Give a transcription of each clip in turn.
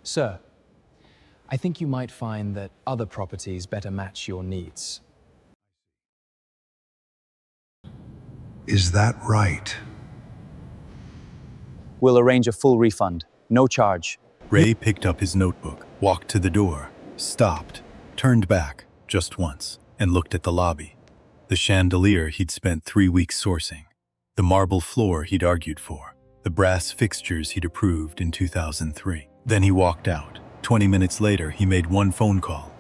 Sir, I think you might find that other properties better match your needs. Is that right? We'll arrange a full refund. No charge. Ray picked up his notebook, walked to the door, stopped, turned back just once, and looked at the lobby. The chandelier he'd spent 3 weeks sourcing, the marble floor he'd argued for, the brass fixtures he'd approved in 2003. Then he walked out. 20 minutes later, he made one phone call.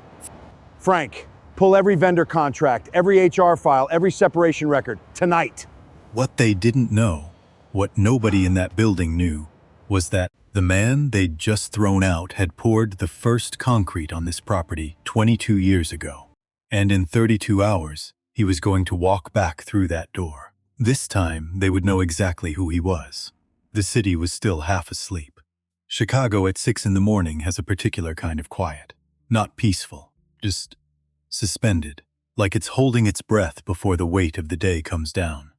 Frank, pull every vendor contract, every HR file, every separation record, tonight. What they didn't know, what nobody in that building knew, was that the man they'd just thrown out had poured the first concrete on this property 22 years ago. And in 32 hours, he was going to walk back through that door. This time, they would know exactly who he was. The city was still half asleep. Chicago at 6 in the morning has a particular kind of quiet. Not peaceful, just suspended, like it's holding its breath before the weight of the day comes down.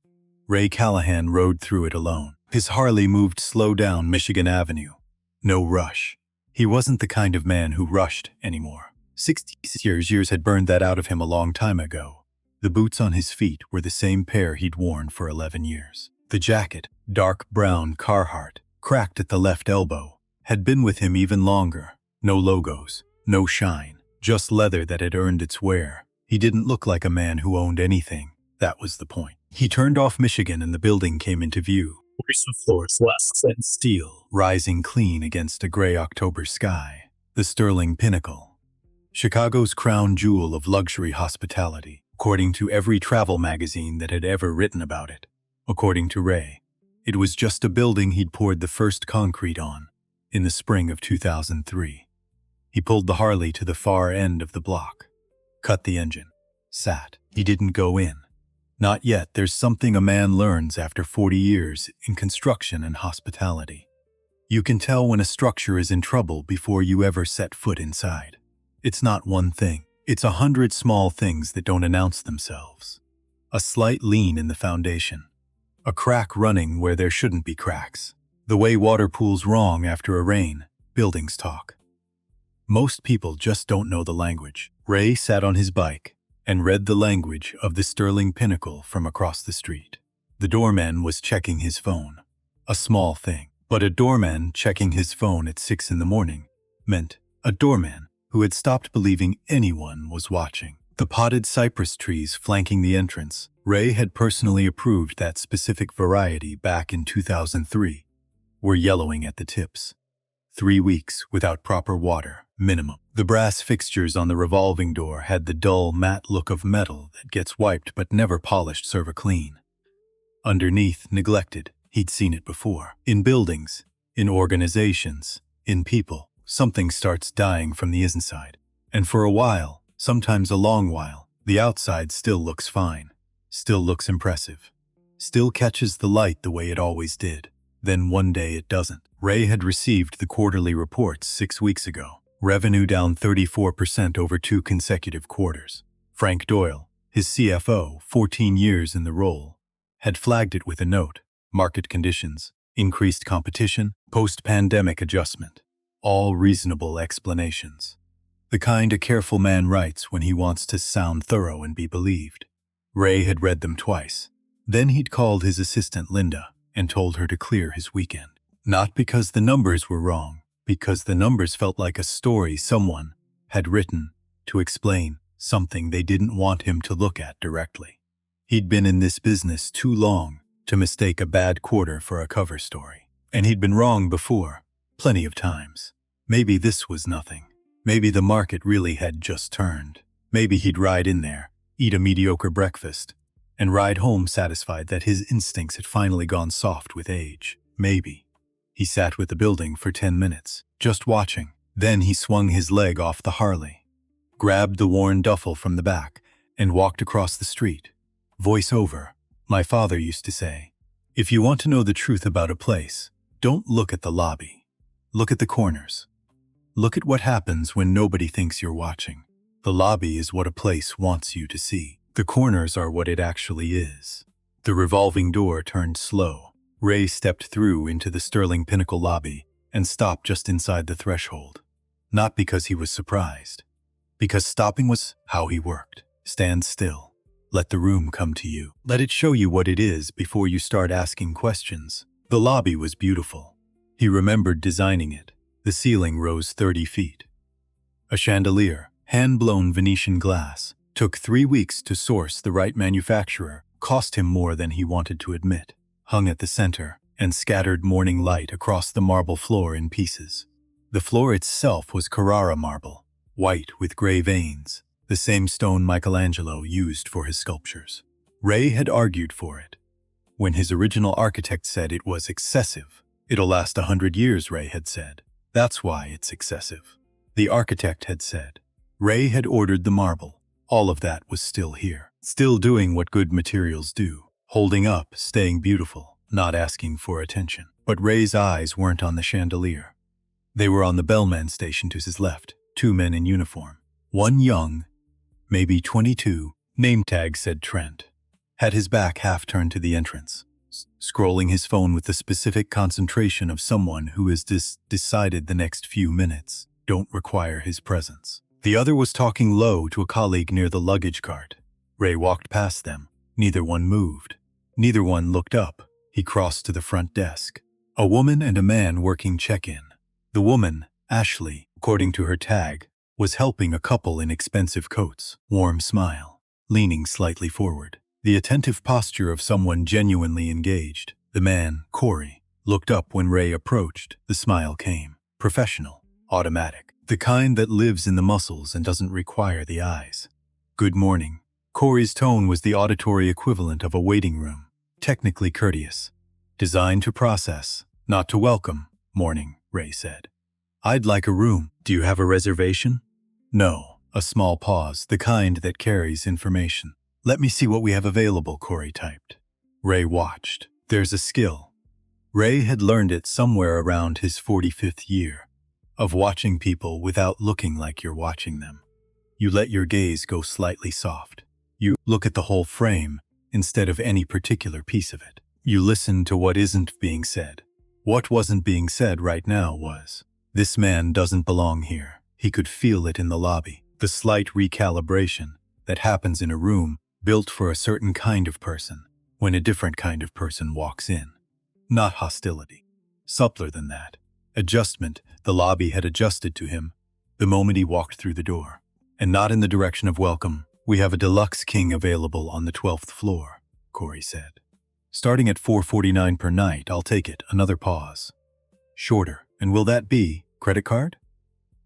Ray Callahan rode through it alone. His Harley moved slow down Michigan Avenue. No rush. He wasn't the kind of man who rushed anymore. 60 years had burned that out of him a long time ago. The boots on his feet were the same pair he'd worn for 11 years. The jacket, dark brown Carhartt, cracked at the left elbow, had been with him even longer. No logos, no shine, just leather that had earned its wear. He didn't look like a man who owned anything. That was the point. He turned off Michigan and the building came into view. The floors less than steel, rising clean against a gray October sky. The Sterling Pinnacle, Chicago's crown jewel of luxury hospitality, according to every travel magazine that had ever written about it. According to Ray, it was just a building he'd poured the first concrete on in the spring of 2003. He pulled the Harley to the far end of the block, cut the engine, sat. He didn't go in. Not yet. There's something a man learns after 40 years in construction and hospitality. You can tell when a structure is in trouble before you ever set foot inside. It's not one thing. It's 100 small things that don't announce themselves. A slight lean in the foundation. A crack running where there shouldn't be cracks. The way water pools wrong after a rain. Buildings talk. Most people just don't know the language. Ray sat on his bike and read the language of the Sterling Pinnacle from across the street. The doorman was checking his phone. A small thing. But a doorman checking his phone at 6 in the morning meant a doorman who had stopped believing anyone was watching. The potted cypress trees flanking the entrance, Ray had personally approved that specific variety back in 2003, were yellowing at the tips. 3 weeks without proper water, minimum. The brass fixtures on the revolving door had the dull, matte look of metal that gets wiped but never polished serve a clean. Underneath, neglected, he'd seen it before. In buildings, in organizations, in people, something starts dying from the inside. And for a while, sometimes a long while, the outside still looks fine, still looks impressive, still catches the light the way it always did. Then one day it doesn't. Ray had received the quarterly reports 6 weeks ago. Revenue down 34% over 2 consecutive quarters. Frank Doyle, his CFO, 14 years in the role, had flagged it with a note. Market conditions, increased competition, post-pandemic adjustment. All reasonable explanations. The kind a careful man writes when he wants to sound thorough and be believed. Ray had read them twice. Then he'd called his assistant Linda and told her to clear his weekend. Not because the numbers were wrong, because the numbers felt like a story someone had written to explain something they didn't want him to look at directly. He'd been in this business too long to mistake a bad quarter for a cover story. And he'd been wrong before, plenty of times. Maybe this was nothing. Maybe the market really had just turned. Maybe he'd ride in there, eat a mediocre breakfast, and ride home satisfied that his instincts had finally gone soft with age. Maybe. He sat with the building for 10 minutes, just watching. Then he swung his leg off the Harley, grabbed the worn duffel from the back, and walked across the street. Voice over. My father used to say, if you want to know the truth about a place, don't look at the lobby. Look at the corners. Look at what happens when nobody thinks you're watching. The lobby is what a place wants you to see. The corners are what it actually is. The revolving door turned slow. Ray stepped through into the Sterling Pinnacle lobby and stopped just inside the threshold. Not because he was surprised, because stopping was how he worked. Stand still. Let the room come to you. Let it show you what it is before you start asking questions. The lobby was beautiful. He remembered designing it. The ceiling rose 30 feet. A chandelier, hand-blown Venetian glass, took 3 weeks to source the right manufacturer, cost him more than he wanted to admit, hung at the center, and scattered morning light across the marble floor in pieces. The floor itself was Carrara marble, white with gray veins, the same stone Michelangelo used for his sculptures. Ray had argued for it. When his original architect said it was excessive, "It'll last 100 years, Ray had said. That's why it's excessive." The architect had said. Ray had ordered the marble. All of that was still here, still doing what good materials do, holding up, staying beautiful, not asking for attention. But Ray's eyes weren't on the chandelier. They were on the bellman station to his left, 2 men in uniform. One young, maybe 22, name tag said Trent, had his back half turned to the entrance, scrolling his phone with the specific concentration of someone who has decided the next few minutes don't require his presence. The other was talking low to a colleague near the luggage cart. Ray walked past them. Neither one moved. Neither one looked up. He crossed to the front desk. A woman and a man working check-in. The woman, Ashley, according to her tag, was helping a couple in expensive coats. Warm smile, leaning slightly forward. The attentive posture of someone genuinely engaged. The man, Corey, looked up when Ray approached. The smile came. Professional, automatic. The kind that lives in the muscles and doesn't require the eyes. Good morning. Corey's tone was the auditory equivalent of a waiting room. Technically courteous. Designed to process, not to welcome. Morning, Ray said. I'd like a room. Do you have a reservation? No. A small pause, the kind that carries information. Let me see what we have available, Corey typed. Ray watched. There's a skill. Ray had learned it somewhere around his 45th year, of watching people without looking like you're watching them. You let your gaze go slightly soft. You look at the whole frame instead of any particular piece of it. You listen to what isn't being said. What wasn't being said right now was, this man doesn't belong here. He could feel it in the lobby. The slight recalibration that happens in a room built for a certain kind of person when a different kind of person walks in. Not hostility. Subtler than that. Adjustment the lobby had adjusted to him the moment he walked through the door. And not in the direction of welcome. We have a deluxe king available on the 12th floor, Corey said. Starting at $4.49 per night, I'll take it. Another pause. Shorter. And will that be credit card?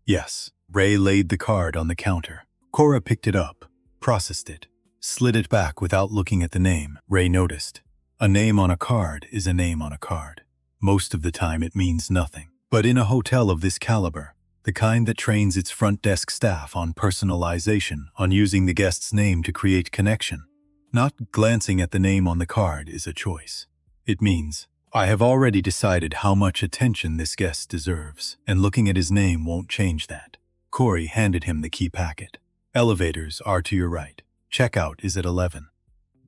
Yes. Ray laid the card on the counter. Cora picked it up, processed it, slid it back without looking at the name. Ray noticed. A name on a card is a name on a card. Most of the time it means nothing. But in a hotel of this caliber, the kind that trains its front desk staff on personalization, on using the guest's name to create connection, not glancing at the name on the card is a choice. It means, I have already decided how much attention this guest deserves, and looking at his name won't change that. Corey handed him the key packet. Elevators are to your right. Checkout is at 11.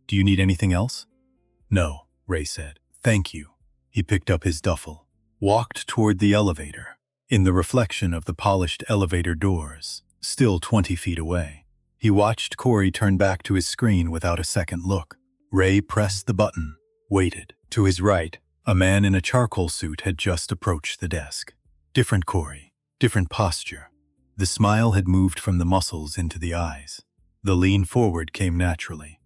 Do you need anything else? No, Ray said. Thank you. He picked up his duffel, walked toward the elevator. In the reflection of the polished elevator doors, still 20 feet away, he watched Corey turn back to his screen without a second look. Ray pressed the button, waited. To his right, a man in a charcoal suit had just approached the desk. Different Corey, different posture. The smile had moved from the muscles into the eyes. The lean forward came naturally.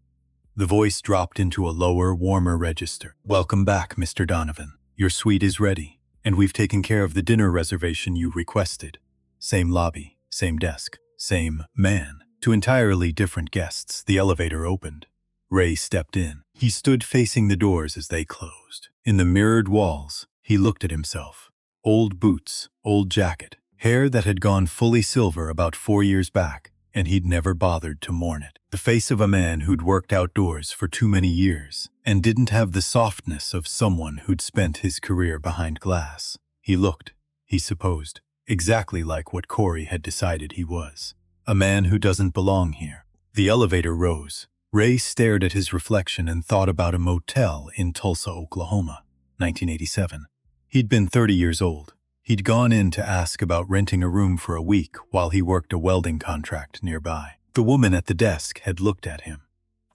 The voice dropped into a lower, warmer register. Welcome back, Mr. Donovan. Your suite is ready, and we've taken care of the dinner reservation you requested. Same lobby, same desk, same man. To entirely different guests, the elevator opened. Ray stepped in. He stood facing the doors as they closed. In the mirrored walls, he looked at himself. Old boots, old jacket, hair that had gone fully silver about 4 years back, and he'd never bothered to mourn it. The face of a man who'd worked outdoors for too many years and didn't have the softness of someone who'd spent his career behind glass. He looked, he supposed, exactly like what Corey had decided he was. A man who doesn't belong here. The elevator rose. Ray stared at his reflection and thought about a motel in Tulsa, Oklahoma, 1987. He'd been 30 years old. He'd gone in to ask about renting a room for a week while he worked a welding contract nearby. The woman at the desk had looked at him.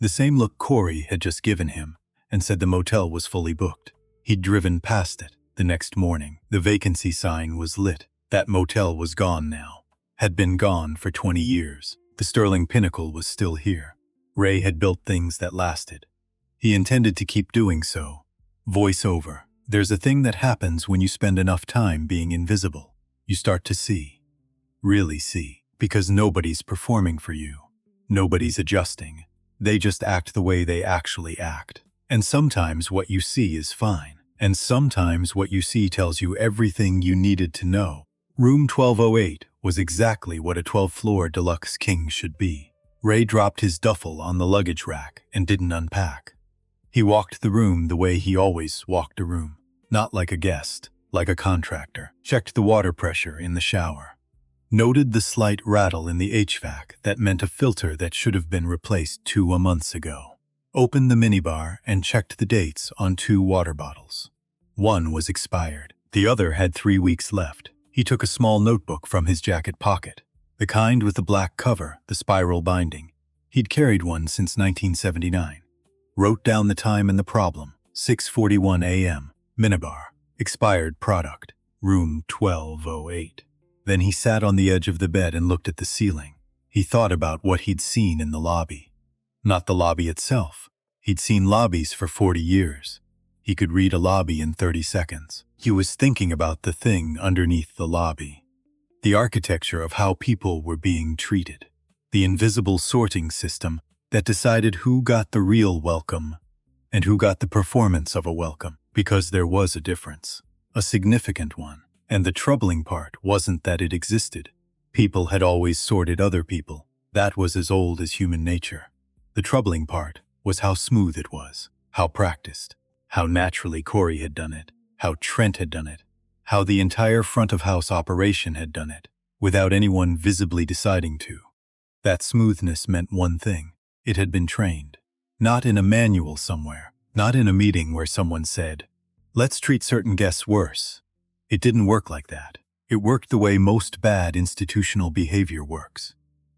The same look Corey had just given him, and said the motel was fully booked. He'd driven past it. The next morning, the vacancy sign was lit. That motel was gone now. Had been gone for 20 years. The Sterling Pinnacle was still here. Ray had built things that lasted. He intended to keep doing so. Voice over. There's a thing that happens when you spend enough time being invisible. You start to see. Really see. Because nobody's performing for you. Nobody's adjusting. They just act the way they actually act. And sometimes what you see is fine. And sometimes what you see tells you everything you needed to know. Room 1208 was exactly what a 12th-floor deluxe king should be. Ray dropped his duffel on the luggage rack and didn't unpack. He walked the room the way he always walked a room. Not like a guest, like a contractor. Checked the water pressure in the shower. Noted the slight rattle in the HVAC that meant a filter that should have been replaced 2 months ago. Opened the minibar and checked the dates on 2 water bottles. One was expired. The other had 3 weeks left. He took a small notebook from his jacket pocket. The kind with the black cover, the spiral binding. He'd carried one since 1979. Wrote down the time and the problem. 6:41 a.m. Minibar. Expired product. Room 1208. Then he sat on the edge of the bed and looked at the ceiling. He thought about what he'd seen in the lobby. Not the lobby itself. He'd seen lobbies for 40 years. He could read a lobby in 30 seconds. He was thinking about the thing underneath the lobby. The architecture of how people were being treated. The invisible sorting system that decided who got the real welcome and who got the performance of a welcome, because there was a difference, a significant one. And the troubling part wasn't that it existed. People had always sorted other people. That was as old as human nature. The troubling part was how smooth it was, how practiced, how naturally Corey had done it, how Trent had done it, how the entire front-of-house operation had done it, without anyone visibly deciding to. That smoothness meant one thing. It had been trained. Not in a manual somewhere, not in a meeting where someone said, "Let's treat certain guests worse." It didn't work like that. It worked the way most bad institutional behavior works.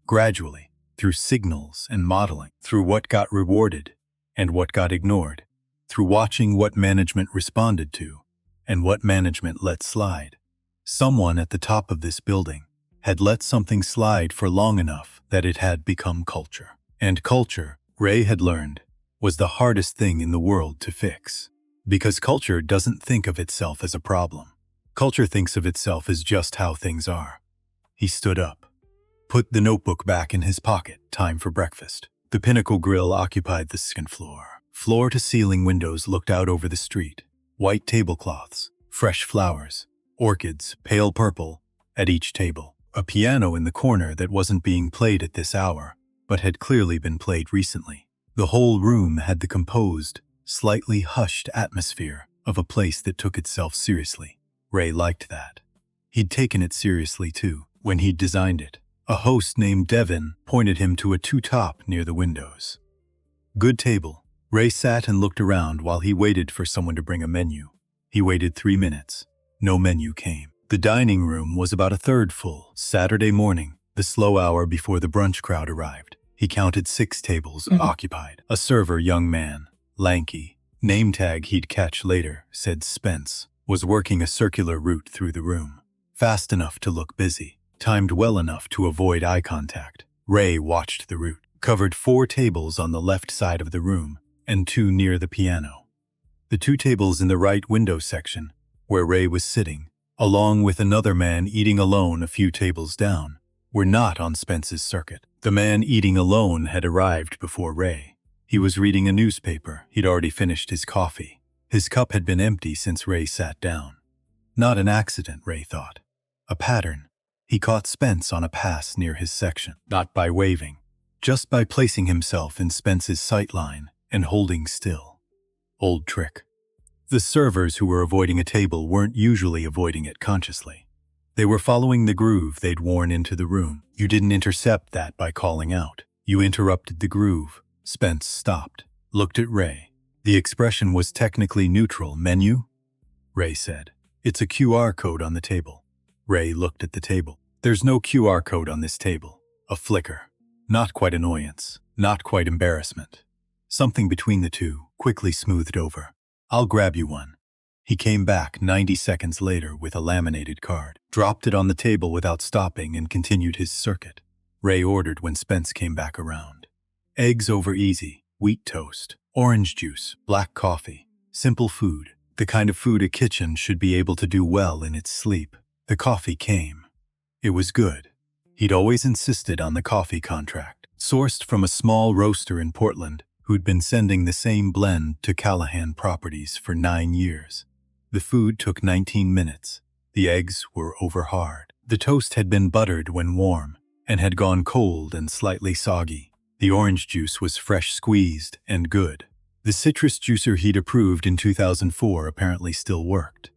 Gradually, through signals and modeling, through what got rewarded and what got ignored, through watching what management responded to and what management let slide. Someone at the top of this building had let something slide for long enough that it had become culture. And culture, Ray had learned, was the hardest thing in the world to fix. Because culture doesn't think of itself as a problem. Culture thinks of itself as just how things are. He stood up. Put the notebook back in his pocket. Time for breakfast. The Pinnacle grill occupied the second floor. Floor-to-ceiling windows looked out over the street. White tablecloths, fresh flowers, orchids, pale purple, at each table. A piano in the corner that wasn't being played at this hour, but had clearly been played recently. The whole room had the composed, slightly hushed atmosphere of a place that took itself seriously. Ray liked that. He'd taken it seriously too, when he'd designed it. A host named Devin pointed him to a two-top near the windows. Good table. Ray sat and looked around while he waited for someone to bring a menu. He waited 3 minutes. No menu came. The dining room was about a third full. Saturday morning, the slow hour before the brunch crowd arrived. He counted 6 tables occupied. A server, young man, lanky, name tag he'd catch later, said Spence, was working a circular route through the room. Fast enough to look busy, timed well enough to avoid eye contact. Ray watched the route. Covered 4 tables on the left side of the room and 2 near the piano. The 2 tables in the right window section, where Ray was sitting, along with another man eating alone a few tables down, were not on Spence's circuit. The man eating alone had arrived before Ray. He was reading a newspaper. He'd already finished his coffee. His cup had been empty since Ray sat down. Not an accident, Ray thought. A pattern. He caught Spence on a pass near his section, not by waving, just by placing himself in Spence's sightline and holding still. Old trick. The servers who were avoiding a table weren't usually avoiding it consciously. They were following the groove they'd worn into the room. You didn't intercept that by calling out. You interrupted the groove. Spence stopped, looked at Ray. The expression was technically neutral. Menu? Ray said. It's a QR code on the table. Ray looked at the table. There's no QR code on this table. A flicker. Not quite annoyance. Not quite embarrassment. Something between the two, quickly smoothed over. I'll grab you one. He came back 90 seconds later with a laminated card, dropped it on the table without stopping, and continued his circuit. Ray ordered when Spence came back around. Eggs over easy, wheat toast, orange juice, black coffee. Simple food. The kind of food a kitchen should be able to do well in its sleep. The coffee came. It was good. He'd always insisted on the coffee contract, sourced from a small roaster in Portland who'd been sending the same blend to Callahan properties for 9 years. The food took 19 minutes. The eggs were over hard. The toast had been buttered when warm and had gone cold and slightly soggy. The orange juice was fresh squeezed and good. The citrus juicer he'd approved in 2004 apparently still worked.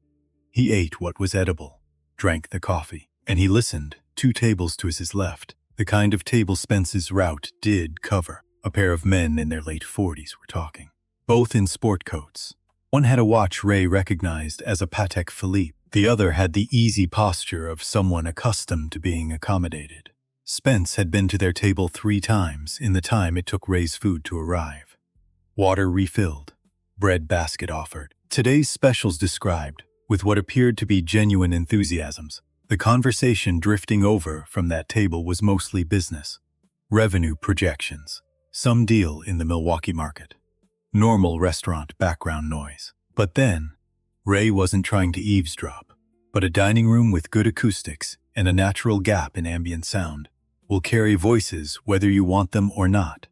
He ate what was edible, drank the coffee, and he listened, 2 tables to his left, the kind of table Spence's route did cover. A pair of men in their late 40s were talking, both in sport coats. One had a watch Ray recognized as a Patek Philippe. The other had the easy posture of someone accustomed to being accommodated. Spence had been to their table 3 times in the time it took Ray's food to arrive. Water refilled. Bread basket offered. Today's specials described, with what appeared to be genuine enthusiasms. The conversation drifting over from that table was mostly business. Revenue projections. Some deal in the Milwaukee market. Normal restaurant background noise. But then, Ray wasn't trying to eavesdrop, but a dining room with good acoustics and a natural gap in ambient sound will carry voices whether you want them or not.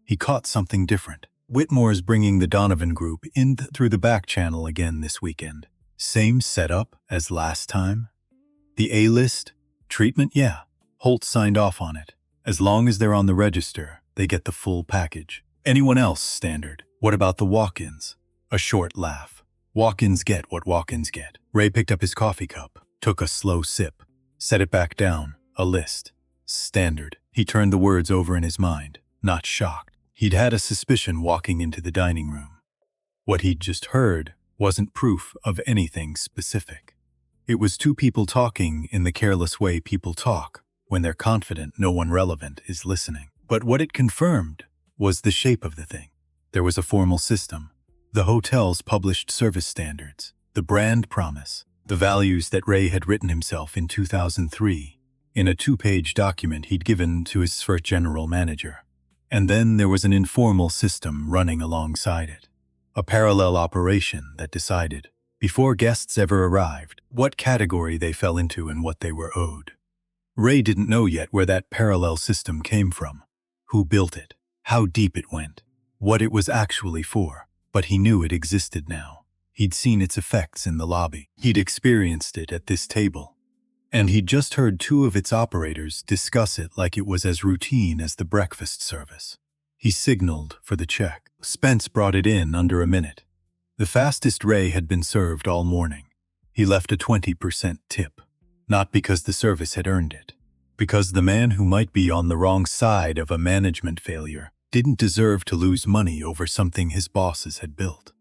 He caught something different. Whitmore's bringing the Donovan Group in through the back channel again this weekend. Same setup as last time? The A-list? Treatment? Yeah. Holt signed off on it. As long as they're on the register, they get the full package. Anyone else standard? What about the walk-ins? A short laugh. Walk-ins get what walk-ins get. Ray picked up his coffee cup, took a slow sip, set it back down. A list. Standard. He turned the words over in his mind, not shocked. He'd had a suspicion walking into the dining room. What he'd just heard wasn't proof of anything specific. It was 2 people talking in the careless way people talk when they're confident no one relevant is listening. But what it confirmed was the shape of the thing. There was a formal system, the hotel's published service standards, the brand promise, the values that Ray had written himself in 2003 in a 2-page document he'd given to his first general manager. And then there was an informal system running alongside it, a parallel operation that decided, before guests ever arrived, what category they fell into and what they were owed. Ray didn't know yet where that parallel system came from, who built it, how deep it went, what it was actually for, but he knew it existed now. He'd seen its effects in the lobby. He'd experienced it at this table. And he'd just heard 2 of its operators discuss it like it was as routine as the breakfast service. He signaled for the check. Spence brought it in under a minute. The fastest Ray had been served all morning. He left a 20% tip. Not because the service had earned it. Because the man who might be on the wrong side of a management failure didn't deserve to lose money over something his bosses had built.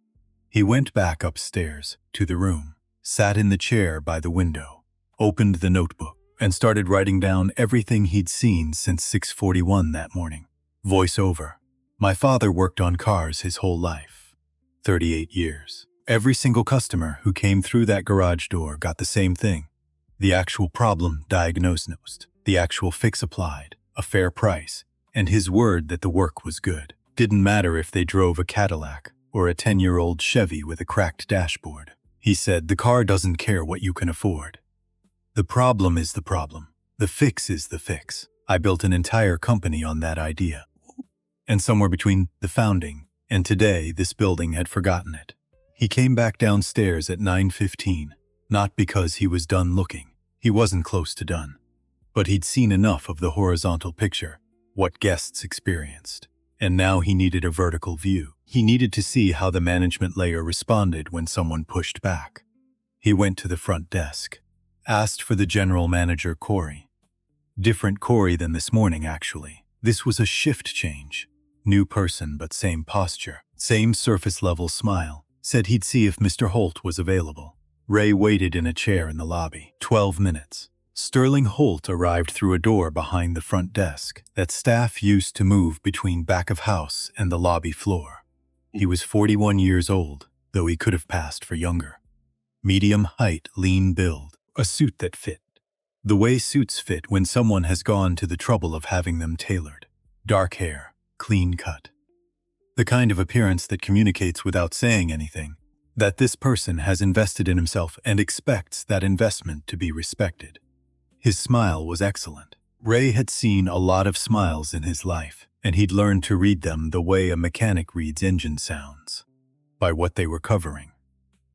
He went back upstairs to the room, sat in the chair by the window, opened the notebook, and started writing down everything he'd seen since 6:41 that morning. Voiceover. My father worked on cars his whole life. 38 years. Every single customer who came through that garage door got the same thing. The actual problem diagnosed, the actual fix applied, a fair price, and his word that the work was good. Didn't matter if they drove a Cadillac or a 10-year-old Chevy with a cracked dashboard. He said, the car doesn't care what you can afford. The problem is the problem. The fix is the fix. I built an entire company on that idea. And somewhere between the founding and today, this building had forgotten it. He came back downstairs at 9:15, not because he was done looking. He wasn't close to done. But he'd seen enough of the horizontal picture, what guests experienced. And now he needed a vertical view. He needed to see how the management layer responded when someone pushed back. He went to the front desk. Asked for the general manager, Corey. Different Corey than this morning, actually. This was a shift change. New person, but same posture. Same surface-level smile. Said he'd see if Mr. Holt was available. Ray waited in a chair in the lobby. 12 minutes. Sterling Holt arrived through a door behind the front desk that staff used to move between back of house and the lobby floor. He was 41 years old, though he could have passed for younger. Medium height, lean build, a suit that fit. The way suits fit when someone has gone to the trouble of having them tailored. Dark hair, clean cut. The kind of appearance that communicates without saying anything, that this person has invested in himself and expects that investment to be respected. His smile was excellent. Ray had seen a lot of smiles in his life, and he'd learned to read them the way a mechanic reads engine sounds, by what they were covering.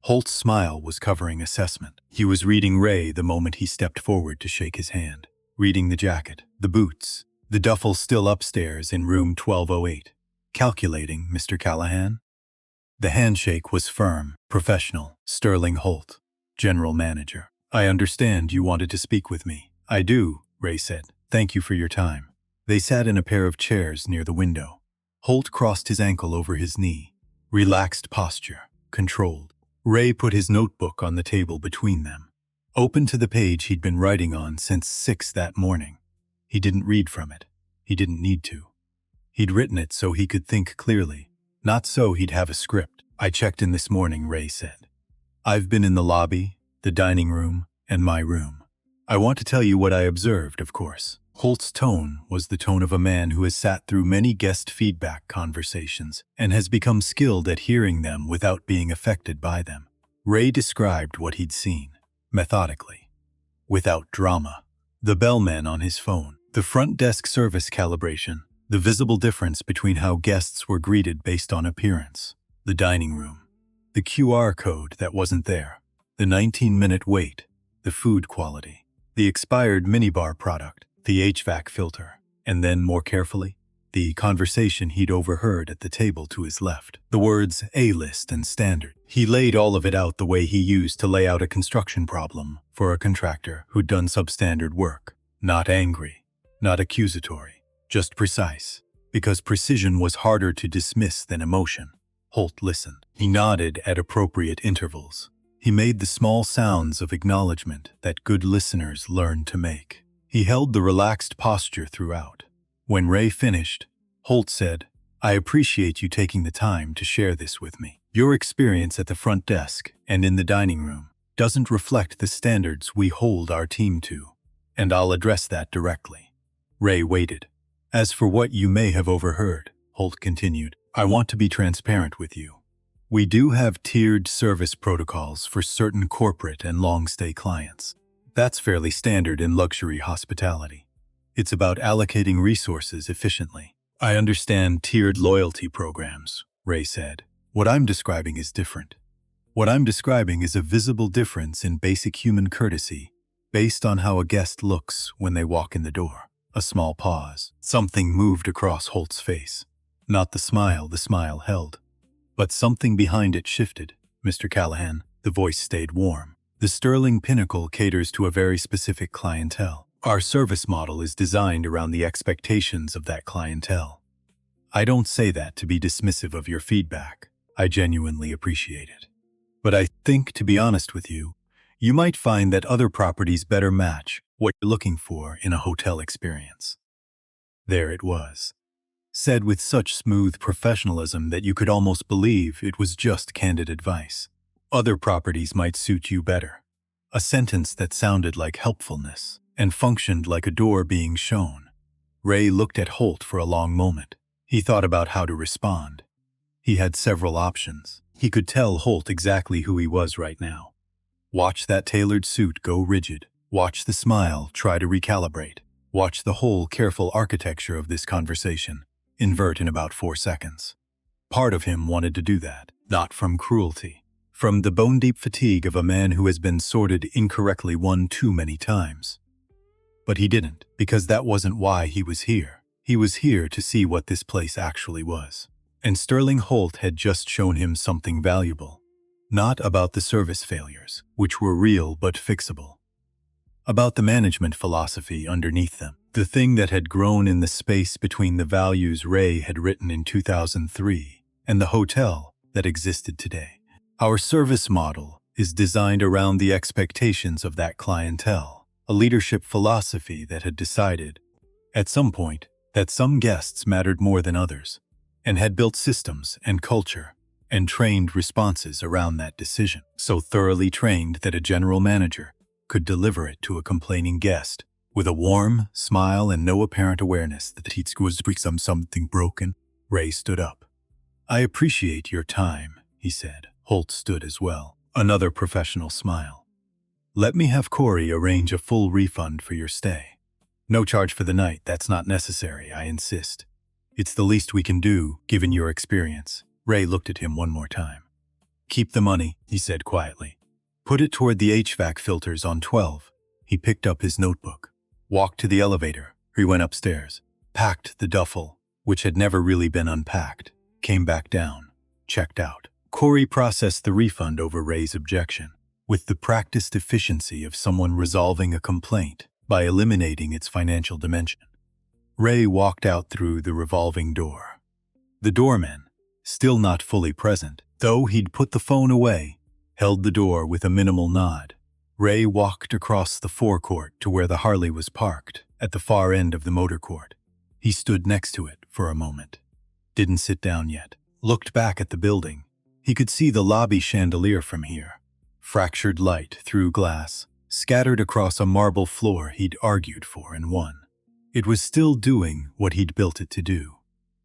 Holt's smile was covering assessment. He was reading Ray the moment he stepped forward to shake his hand, reading the jacket, the boots, the duffel still upstairs in room 1208. Calculating, Mr. Callahan? The handshake was firm, professional. Sterling Holt, General Manager. I understand you wanted to speak with me. I do, Ray said. Thank you for your time. They sat in a pair of chairs near the window. Holt crossed his ankle over his knee. Relaxed posture, controlled. Ray put his notebook on the table between them. Open to the page he'd been writing on since 6 that morning. He didn't read from it. He didn't need to. He'd written it so he could think clearly, not so he'd have a script. I checked in this morning, Ray said. I've been in the lobby, the dining room, and my room. I want to tell you what I observed, of course. Holt's tone was the tone of a man who has sat through many guest feedback conversations and has become skilled at hearing them without being affected by them. Ray described what he'd seen, methodically, without drama. The bellman on his phone, the front desk service calibration, the visible difference between how guests were greeted based on appearance, the dining room, the QR code that wasn't there, the 19-minute wait, the food quality, the expired minibar product, the HVAC filter, and then, more carefully, the conversation he'd overheard at the table to his left. The words A-list and standard. He laid all of it out the way he used to lay out a construction problem for a contractor who'd done substandard work. Not angry, not accusatory, just precise, because precision was harder to dismiss than emotion. Holt listened. He nodded at appropriate intervals. He made the small sounds of acknowledgement that good listeners learn to make. He held the relaxed posture throughout. When Ray finished, Holt said, I appreciate you taking the time to share this with me. Your experience at the front desk and in the dining room doesn't reflect the standards we hold our team to, and I'll address that directly. Ray waited. As for what you may have overheard, Holt continued, I want to be transparent with you. We do have tiered service protocols for certain corporate and long-stay clients. That's fairly standard in luxury hospitality. It's about allocating resources efficiently. I understand tiered loyalty programs, Ray said. What I'm describing is different. What I'm describing is a visible difference in basic human courtesy based on how a guest looks when they walk in the door. A small pause. Something moved across Holt's face. Not the smile held, but something behind it shifted. Mr. Callahan, the voice stayed warm. The Sterling Pinnacle caters to a very specific clientele. Our service model is designed around the expectations of that clientele. I don't say that to be dismissive of your feedback. I genuinely appreciate it. But I think, to be honest with you, you might find that other properties better match what you're looking for in a hotel experience. There it was, said with such smooth professionalism that you could almost believe it was just candid advice. Other properties might suit you better. A sentence that sounded like helpfulness and functioned like a door being shown. Ray looked at Holt for a long moment. He thought about how to respond. He had several options. He could tell Holt exactly who he was right now. Watch that tailored suit go rigid. Watch the smile try to recalibrate. Watch the whole careful architecture of this conversation invert in about 4 seconds. Part of him wanted to do that, not from cruelty, from the bone-deep fatigue of a man who has been sorted incorrectly one too many times. But he didn't, because that wasn't why he was here. He was here to see what this place actually was. And Sterling Holt had just shown him something valuable. Not about the service failures, which were real but fixable. About the management philosophy underneath them. The thing that had grown in the space between the values Ray had written in 2003 and the hotel that existed today. Our service model is designed around the expectations of that clientele, a leadership philosophy that had decided, at some point, that some guests mattered more than others, and had built systems and culture and trained responses around that decision, so thoroughly trained that a general manager could deliver it to a complaining guest with a warm smile and no apparent awareness that he was something broken. Ray stood up. "I appreciate your time," he said. Holt stood as well. Another professional smile. "Let me have Corey arrange a full refund for your stay. No charge for the night, that's not necessary, I insist. It's the least we can do, given your experience." Ray looked at him one more time. "Keep the money," he said quietly. "Put it toward the HVAC filters on 12. He picked up his notebook, walked to the elevator. He went upstairs, packed the duffel, which had never really been unpacked, came back down, checked out. Corey processed the refund over Ray's objection, with the practiced efficiency of someone resolving a complaint by eliminating its financial dimension. Ray walked out through the revolving door. The doorman, still not fully present, though he'd put the phone away, held the door with a minimal nod. Ray walked across the forecourt to where the Harley was parked, at the far end of the motor court. He stood next to it for a moment. Didn't sit down yet. Looked back at the building. He could see the lobby chandelier from here. Fractured light through glass, scattered across a marble floor he'd argued for and won. It was still doing what he'd built it to do.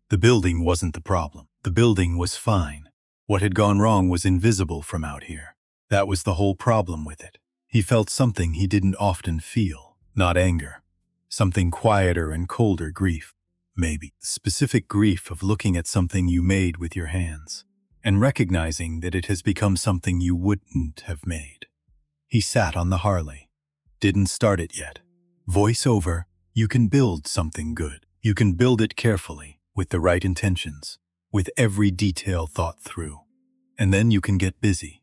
The building wasn't the problem. The building was fine. What had gone wrong was invisible from out here. That was the whole problem with it. He felt something he didn't often feel, not anger. Something quieter and colder, grief. Maybe specific grief of looking at something you made with your hands and recognizing that it has become something you wouldn't have made. He sat on the Harley. Didn't start it yet. Voice over, you can build something good. You can build it carefully, with the right intentions, with every detail thought through. And then you can get busy.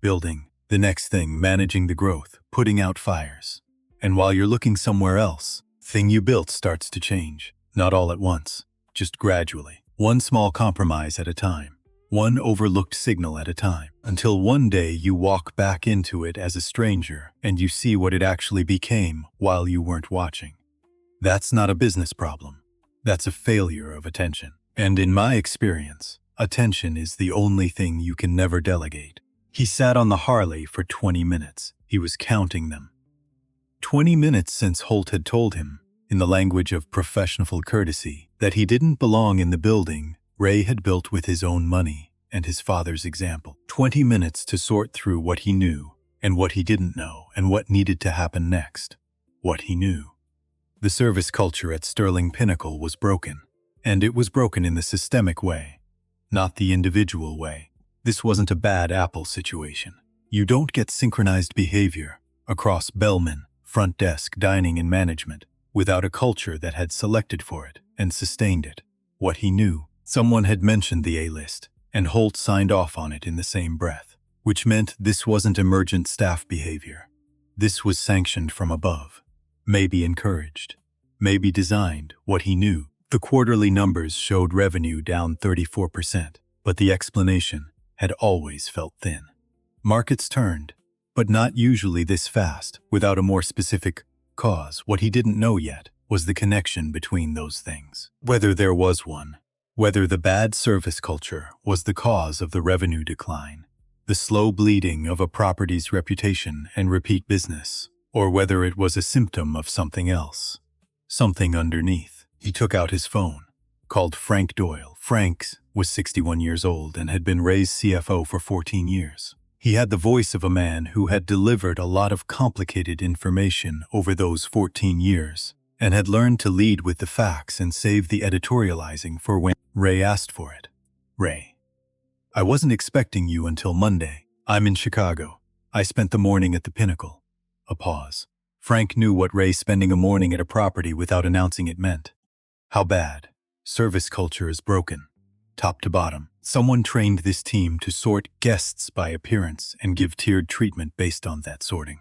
Building, the next thing, managing the growth, putting out fires. And while you're looking somewhere else, thing you built starts to change. Not all at once, just gradually. One small compromise at a time. One overlooked signal at a time. Until one day you walk back into it as a stranger and you see what it actually became while you weren't watching. That's not a business problem. That's a failure of attention. And in my experience, attention is the only thing you can never delegate. He sat on the Harley for 20 minutes. He was counting them. 20 minutes since Holt had told him, in the language of professional courtesy, that he didn't belong in the building Ray had built with his own money and his father's example. 20 minutes to sort through what he knew and what he didn't know and what needed to happen next. What he knew. The service culture at Sterling Pinnacle was broken, and it was broken in the systemic way, not the individual way. This wasn't a bad apple situation. You don't get synchronized behavior across bellman, front desk, dining, and management without a culture that had selected for it and sustained it. What he knew, someone had mentioned the A-list, and Holt signed off on it in the same breath, which meant this wasn't emergent staff behavior. This was sanctioned from above, maybe encouraged, maybe designed. What he knew, the quarterly numbers showed revenue down 34%, but the explanation had always felt thin. Markets turned, but not usually this fast, without a more specific cause. What he didn't know yet was the connection between those things. Whether there was one, whether the bad service culture was the cause of the revenue decline, the slow bleeding of a property's reputation and repeat business, or whether it was a symptom of something else, something underneath. He took out his phone, called Frank Doyle. Frank was 61 years old and had been Ray's CFO for 14 years. He had the voice of a man who had delivered a lot of complicated information over those 14 years and had learned to lead with the facts and save the editorializing for when Ray asked for it. "Ray, I wasn't expecting you until Monday. I'm in Chicago. I spent the morning at the Pinnacle." A pause. Frank knew what Ray spending a morning at a property without announcing it meant. How bad. Service culture is broken, top to bottom. Someone trained this team to sort guests by appearance and give tiered treatment based on that sorting.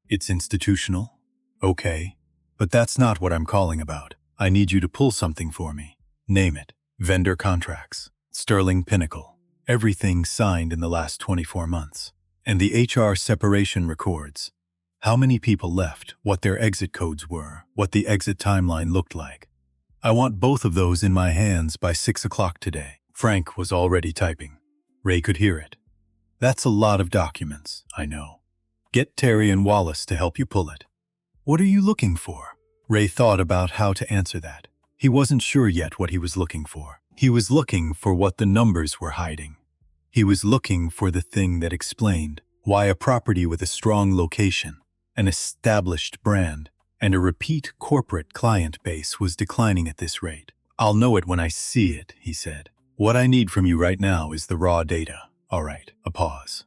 It's institutional? Okay. But that's not what I'm calling about. I need you to pull something for me. Name it. Vendor contracts. Sterling Pinnacle. Everything signed in the last 24 months. And the HR separation records. How many people left, what their exit codes were, what the exit timeline looked like. I want both of those in my hands by 6 o'clock today. Frank was already typing. Ray could hear it. That's a lot of documents, I know. Get Terry and Wallace to help you pull it. What are you looking for? Ray thought about how to answer that. He wasn't sure yet what he was looking for. He was looking for what the numbers were hiding. He was looking for the thing that explained why a property with a strong location, an established brand, and a repeat corporate client base was declining at this rate. I'll know it when I see it, he said. What I need from you right now is the raw data. All right, a pause.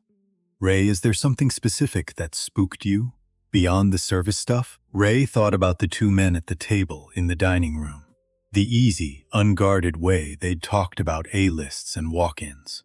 Ray, is there something specific that spooked you? Beyond the service stuff? Ray thought about the two men at the table in the dining room. The easy, unguarded way they'd talked about A-lists and walk-ins.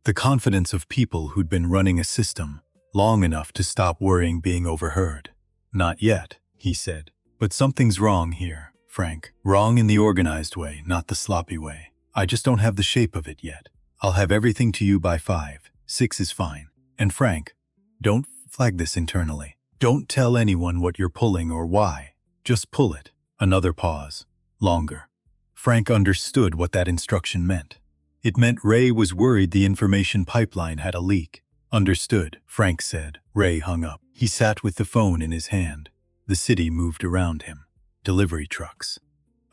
The confidence of people who'd been running a system long enough to stop worrying being overheard. Not yet, he said. But something's wrong here, Frank. Wrong in the organized way, not the sloppy way. I just don't have the shape of it yet. I'll have everything to you by 5. 6 is fine. And Frank, don't flag this internally. Don't tell anyone what you're pulling or why. Just pull it. Another pause. Longer. Frank understood what that instruction meant. It meant Ray was worried the information pipeline had a leak. Understood, Frank said. Ray hung up. He sat with the phone in his hand. The city moved around him. Delivery trucks.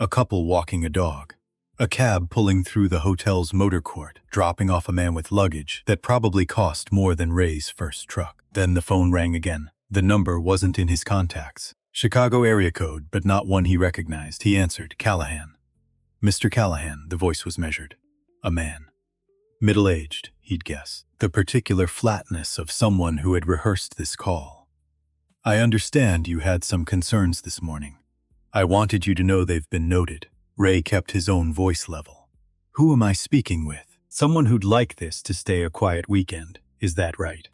A couple walking a dog. A cab pulling through the hotel's motor court, dropping off a man with luggage that probably cost more than Ray's first truck. Then the phone rang again. The number wasn't in his contacts. Chicago area code, but not one he recognized. He answered, Callahan. Mr. Callahan, the voice was measured. A man. Middle-aged, he'd guess. The particular flatness of someone who had rehearsed this call. I understand you had some concerns this morning. I wanted you to know they've been noted. Ray kept his own voice level. Who am I speaking with? Someone who'd like this to stay a quiet weekend. Is that right?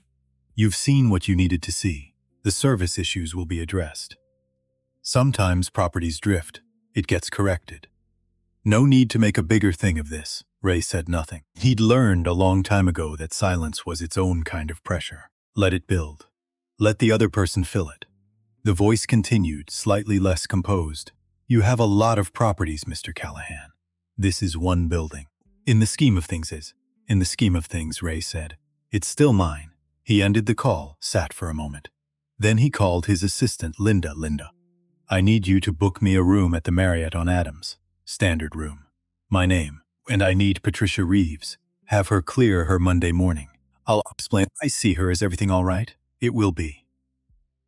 You've seen what you needed to see. The service issues will be addressed. Sometimes properties drift. It gets corrected. No need to make a bigger thing of this. Ray said nothing. He'd learned a long time ago that silence was its own kind of pressure. Let it build. Let the other person fill it. The voice continued, slightly less composed. You have a lot of properties, Mr. Callahan. This is one building. In the scheme of things, Ray said. It's still mine. He ended the call, sat for a moment. Then he called his assistant, Linda. I need you to book me a room at the Marriott on Adams. Standard room. My name. And I need Patricia Reeves. Have her clear her Monday morning. I'll explain. I see her. Is everything all right? It will be.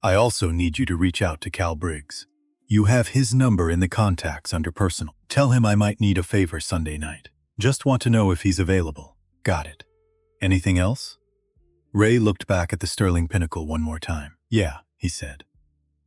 I also need you to reach out to Cal Briggs. You have his number in the contacts under personal. Tell him I might need a favor Sunday night. Just want to know if he's available. Got it. Anything else? Ray looked back at the Sterling Pinnacle one more time. Yeah, he said.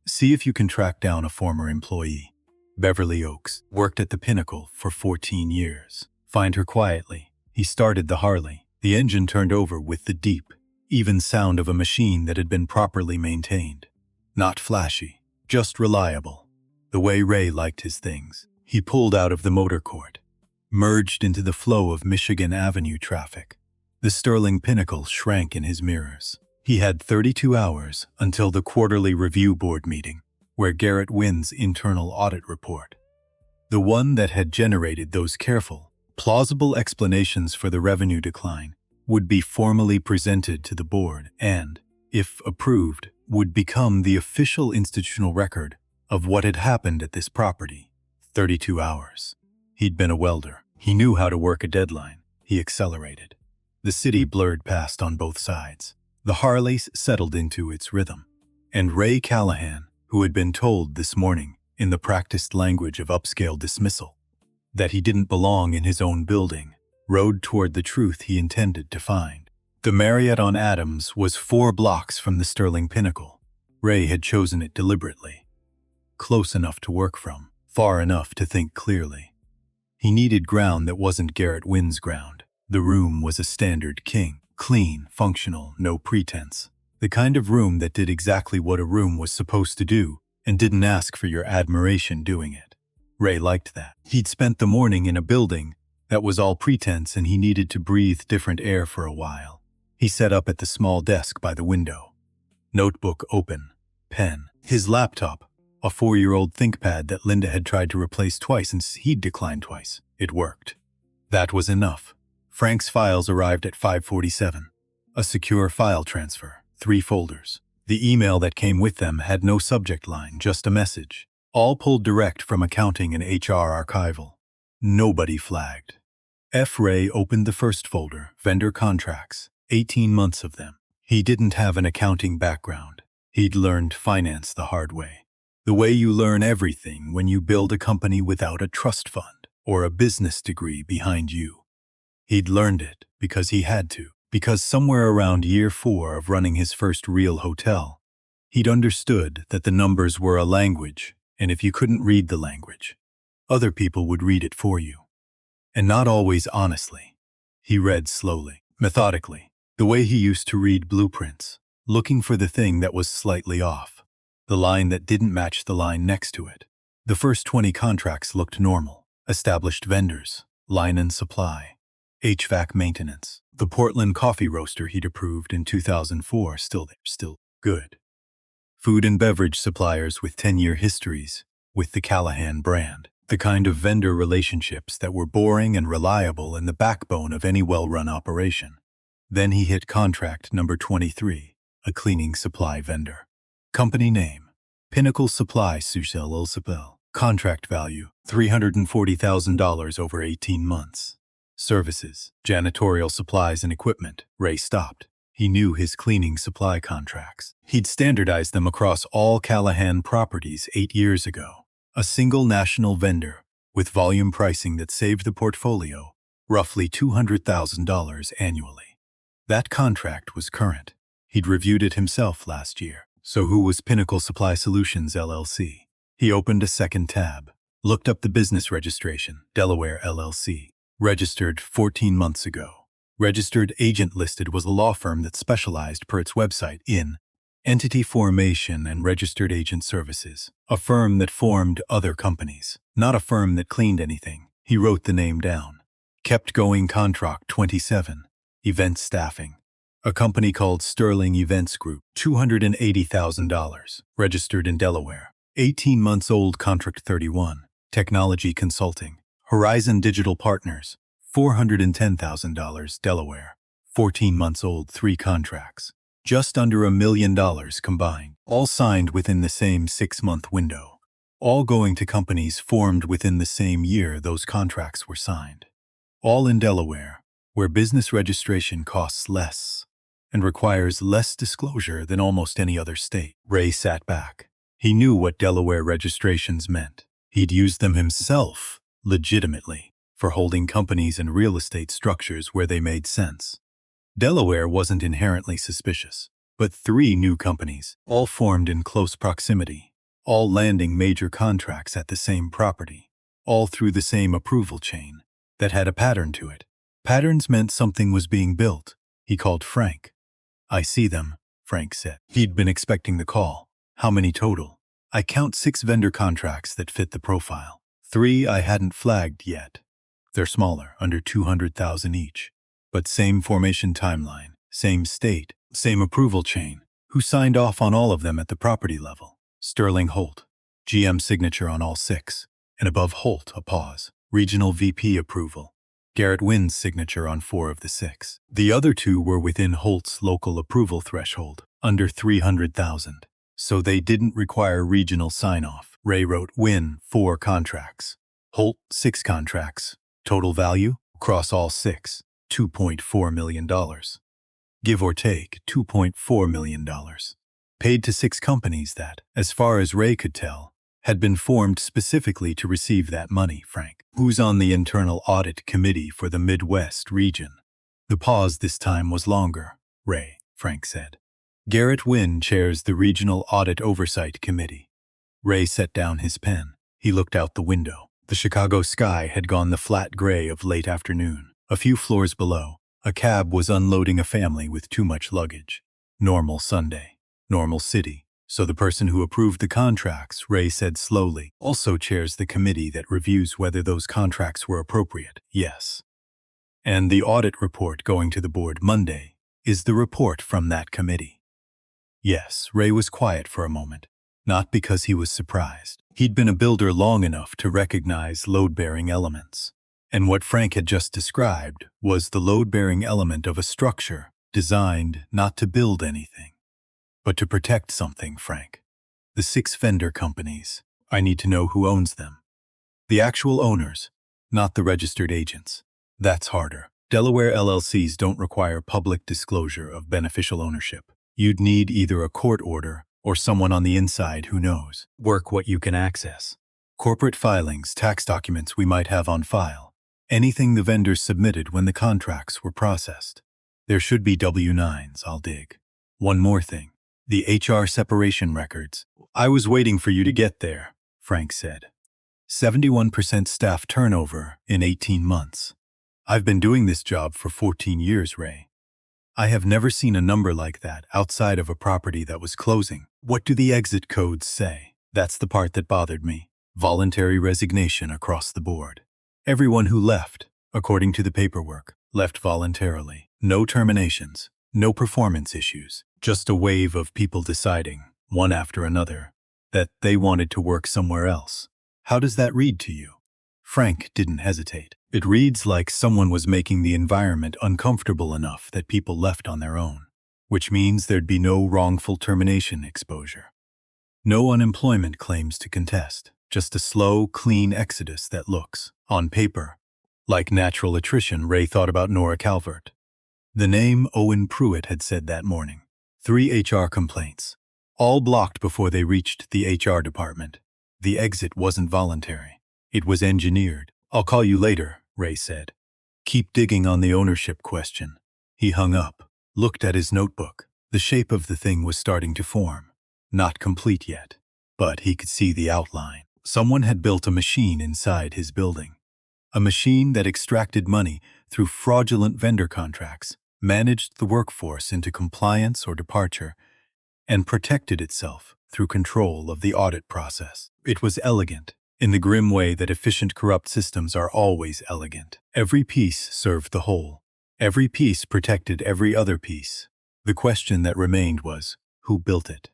See if you can track down a former employee. Beverly Oaks. Worked at the Pinnacle for 14 years. Find her quietly. He started the Harley. The engine turned over with the deep, even sound of a machine that had been properly maintained. Not flashy, just reliable. The way Ray liked his things. He pulled out of the motor court, merged into the flow of Michigan Avenue traffic. The Sterling Pinnacle shrank in his mirrors. He had 32 hours until the quarterly review board meeting, where Garrett Wynn's internal audit report, the one that had generated those careful, plausible explanations for the revenue decline, would be formally presented to the board and, if approved, would become the official institutional record of what had happened at this property. 32 hours. He'd been a welder. He knew how to work a deadline. He accelerated. The city blurred past on both sides. The Harleys settled into its rhythm. And Ray Callahan, who had been told this morning, in the practiced language of upscale dismissal, that he didn't belong in his own building, rode toward the truth he intended to find. The Marriott on Adams was 4 blocks from the Sterling Pinnacle. Ray had chosen it deliberately. Close enough to work from, far enough to think clearly. He needed ground that wasn't Garrett Wynn's ground. The room was a standard king, clean, functional, no pretense. The kind of room that did exactly what a room was supposed to do and didn't ask for your admiration doing it. Ray liked that. He'd spent the morning in a building that was all pretense and he needed to breathe different air for a while. He sat up at the small desk by the window. Notebook open. Pen. His laptop. A 4-year-old ThinkPad that Linda had tried to replace twice and he'd declined twice. It worked. That was enough. Frank's files arrived at 5:47. A secure file transfer. 3 folders. The email that came with them had no subject line, just a message. All pulled direct from accounting and HR archival. Nobody flagged. F. Ray opened the first folder, vendor contracts, 18 months of them. He didn't have an accounting background. He'd learned finance the hard way. The way you learn everything when you build a company without a trust fund or a business degree behind you. He'd learned it because he had to, because somewhere around year 4 of running his first real hotel, he'd understood that the numbers were a language, and if you couldn't read the language, other people would read it for you. And not always honestly. He read slowly, methodically, the way he used to read blueprints, looking for the thing that was slightly off, the line that didn't match the line next to it. The first 20 contracts looked normal. Established vendors, line and supply, HVAC maintenance. The Portland coffee roaster he'd approved in 2004 still there, still good. Food and beverage suppliers with 10-year histories, with the Callahan brand. The kind of vendor relationships that were boring and reliable and the backbone of any well-run operation. Then he hit contract number 23, a cleaning supply vendor. Company name, Pinnacle Supply LLC. Contract value, $340,000 over 18 months. Services, janitorial supplies and equipment. Ray stopped. He knew his cleaning supply contracts. He'd standardized them across all Callahan properties 8 years ago. A single national vendor with volume pricing that saved the portfolio roughly $200,000 annually. That contract was current. He'd reviewed it himself last year. So who was Pinnacle Supply Solutions LLC? He opened a second tab, looked up the business registration, Delaware LLC, registered 14 months ago. Registered agent listed was a law firm that specialized per its website in entity formation and registered agent services, a firm that formed other companies, not a firm that cleaned anything. He wrote the name down. Kept going contract 27, event staffing. A company called Sterling Events Group, $280,000, registered in Delaware. 18 months old contract 31, technology consulting. Horizon Digital Partners, $410,000, Delaware. 14 months old, 3 contracts. Just under $1 million combined, all signed within the same 6-month window. All going to companies formed within the same year those contracts were signed. All in Delaware, where business registration costs less and requires less disclosure than almost any other state. Ray sat back. He knew what Delaware registrations meant. He'd used them himself, legitimately, for holding companies and real estate structures where they made sense. Delaware wasn't inherently suspicious, but 3 new companies, all formed in close proximity, all landing major contracts at the same property, all through the same approval chain, that had a pattern to it. Patterns meant something was being built. He called Frank. "I see them," Frank said. He'd been expecting the call. "How many total?" "I count 6 vendor contracts that fit the profile. 3 I hadn't flagged yet. They're smaller, under 200,000 each. But same formation timeline, same state, same approval chain. Who signed off on all of them at the property level?" "Sterling Holt. GM signature on all 6. And above Holt, a pause. Regional VP approval. Garrett Wynn's signature on 4 of the 6. The other 2 were within Holt's local approval threshold, under 300,000. So they didn't require regional sign-off. Ray wrote Wynn 4 contracts. Holt 6 contracts. Total value, across all 6, $2.4 million. Give or take, $2.4 million. Paid to 6 companies that, as far as Ray could tell, had been formed specifically to receive that money. Frank, who's on the internal audit committee for the Midwest region? The pause this time was longer. Ray, Frank said. Garrett Wynn chairs the Regional Audit Oversight Committee. Ray set down his pen. He looked out the window. The Chicago sky had gone the flat gray of late afternoon. A few floors below, a cab was unloading a family with too much luggage. Normal Sunday. Normal city. So the person who approved the contracts, Ray said slowly, also chairs the committee that reviews whether those contracts were appropriate. Yes. And the audit report going to the board Monday is the report from that committee. Yes, Ray was quiet for a moment, not because he was surprised. He'd been a builder long enough to recognize load-bearing elements. And what Frank had just described was the load-bearing element of a structure designed not to build anything, but to protect something, Frank. The 6 vendor companies. I need to know who owns them. The actual owners, not the registered agents. That's harder. Delaware LLCs don't require public disclosure of beneficial ownership. You'd need either a court order or someone on the inside who knows. Work what you can access. Corporate filings, tax documents we might have on file. Anything the vendors submitted when the contracts were processed. There should be W-9s, I'll dig. One more thing. The HR separation records. I was waiting for you to get there, Frank said. 71% staff turnover in 18 months. I've been doing this job for 14 years, Ray. I have never seen a number like that outside of a property that was closing. What do the exit codes say? That's the part that bothered me. Voluntary resignation across the board. Everyone who left, according to the paperwork, left voluntarily. No terminations, no performance issues, just a wave of people deciding, one after another, that they wanted to work somewhere else. How does that read to you? Frank didn't hesitate. It reads like someone was making the environment uncomfortable enough that people left on their own, which means there'd be no wrongful termination exposure. No unemployment claims to contest, just a slow, clean exodus that looks, on paper, like natural attrition. Ray thought about Nora Calvert. The name Owen Pruitt had said that morning. 3 HR complaints, all blocked before they reached the HR department. The exit wasn't voluntary. It was engineered. I'll call you later, Ray said. Keep digging on the ownership question. He hung up, looked at his notebook. The shape of the thing was starting to form. Not complete yet, but he could see the outline. Someone had built a machine inside his building. A machine that extracted money through fraudulent vendor contracts, managed the workforce into compliance or departure, and protected itself through control of the audit process. It was elegant, in the grim way that efficient, corrupt systems are always elegant. Every piece served the whole. Every piece protected every other piece. The question that remained was, who built it?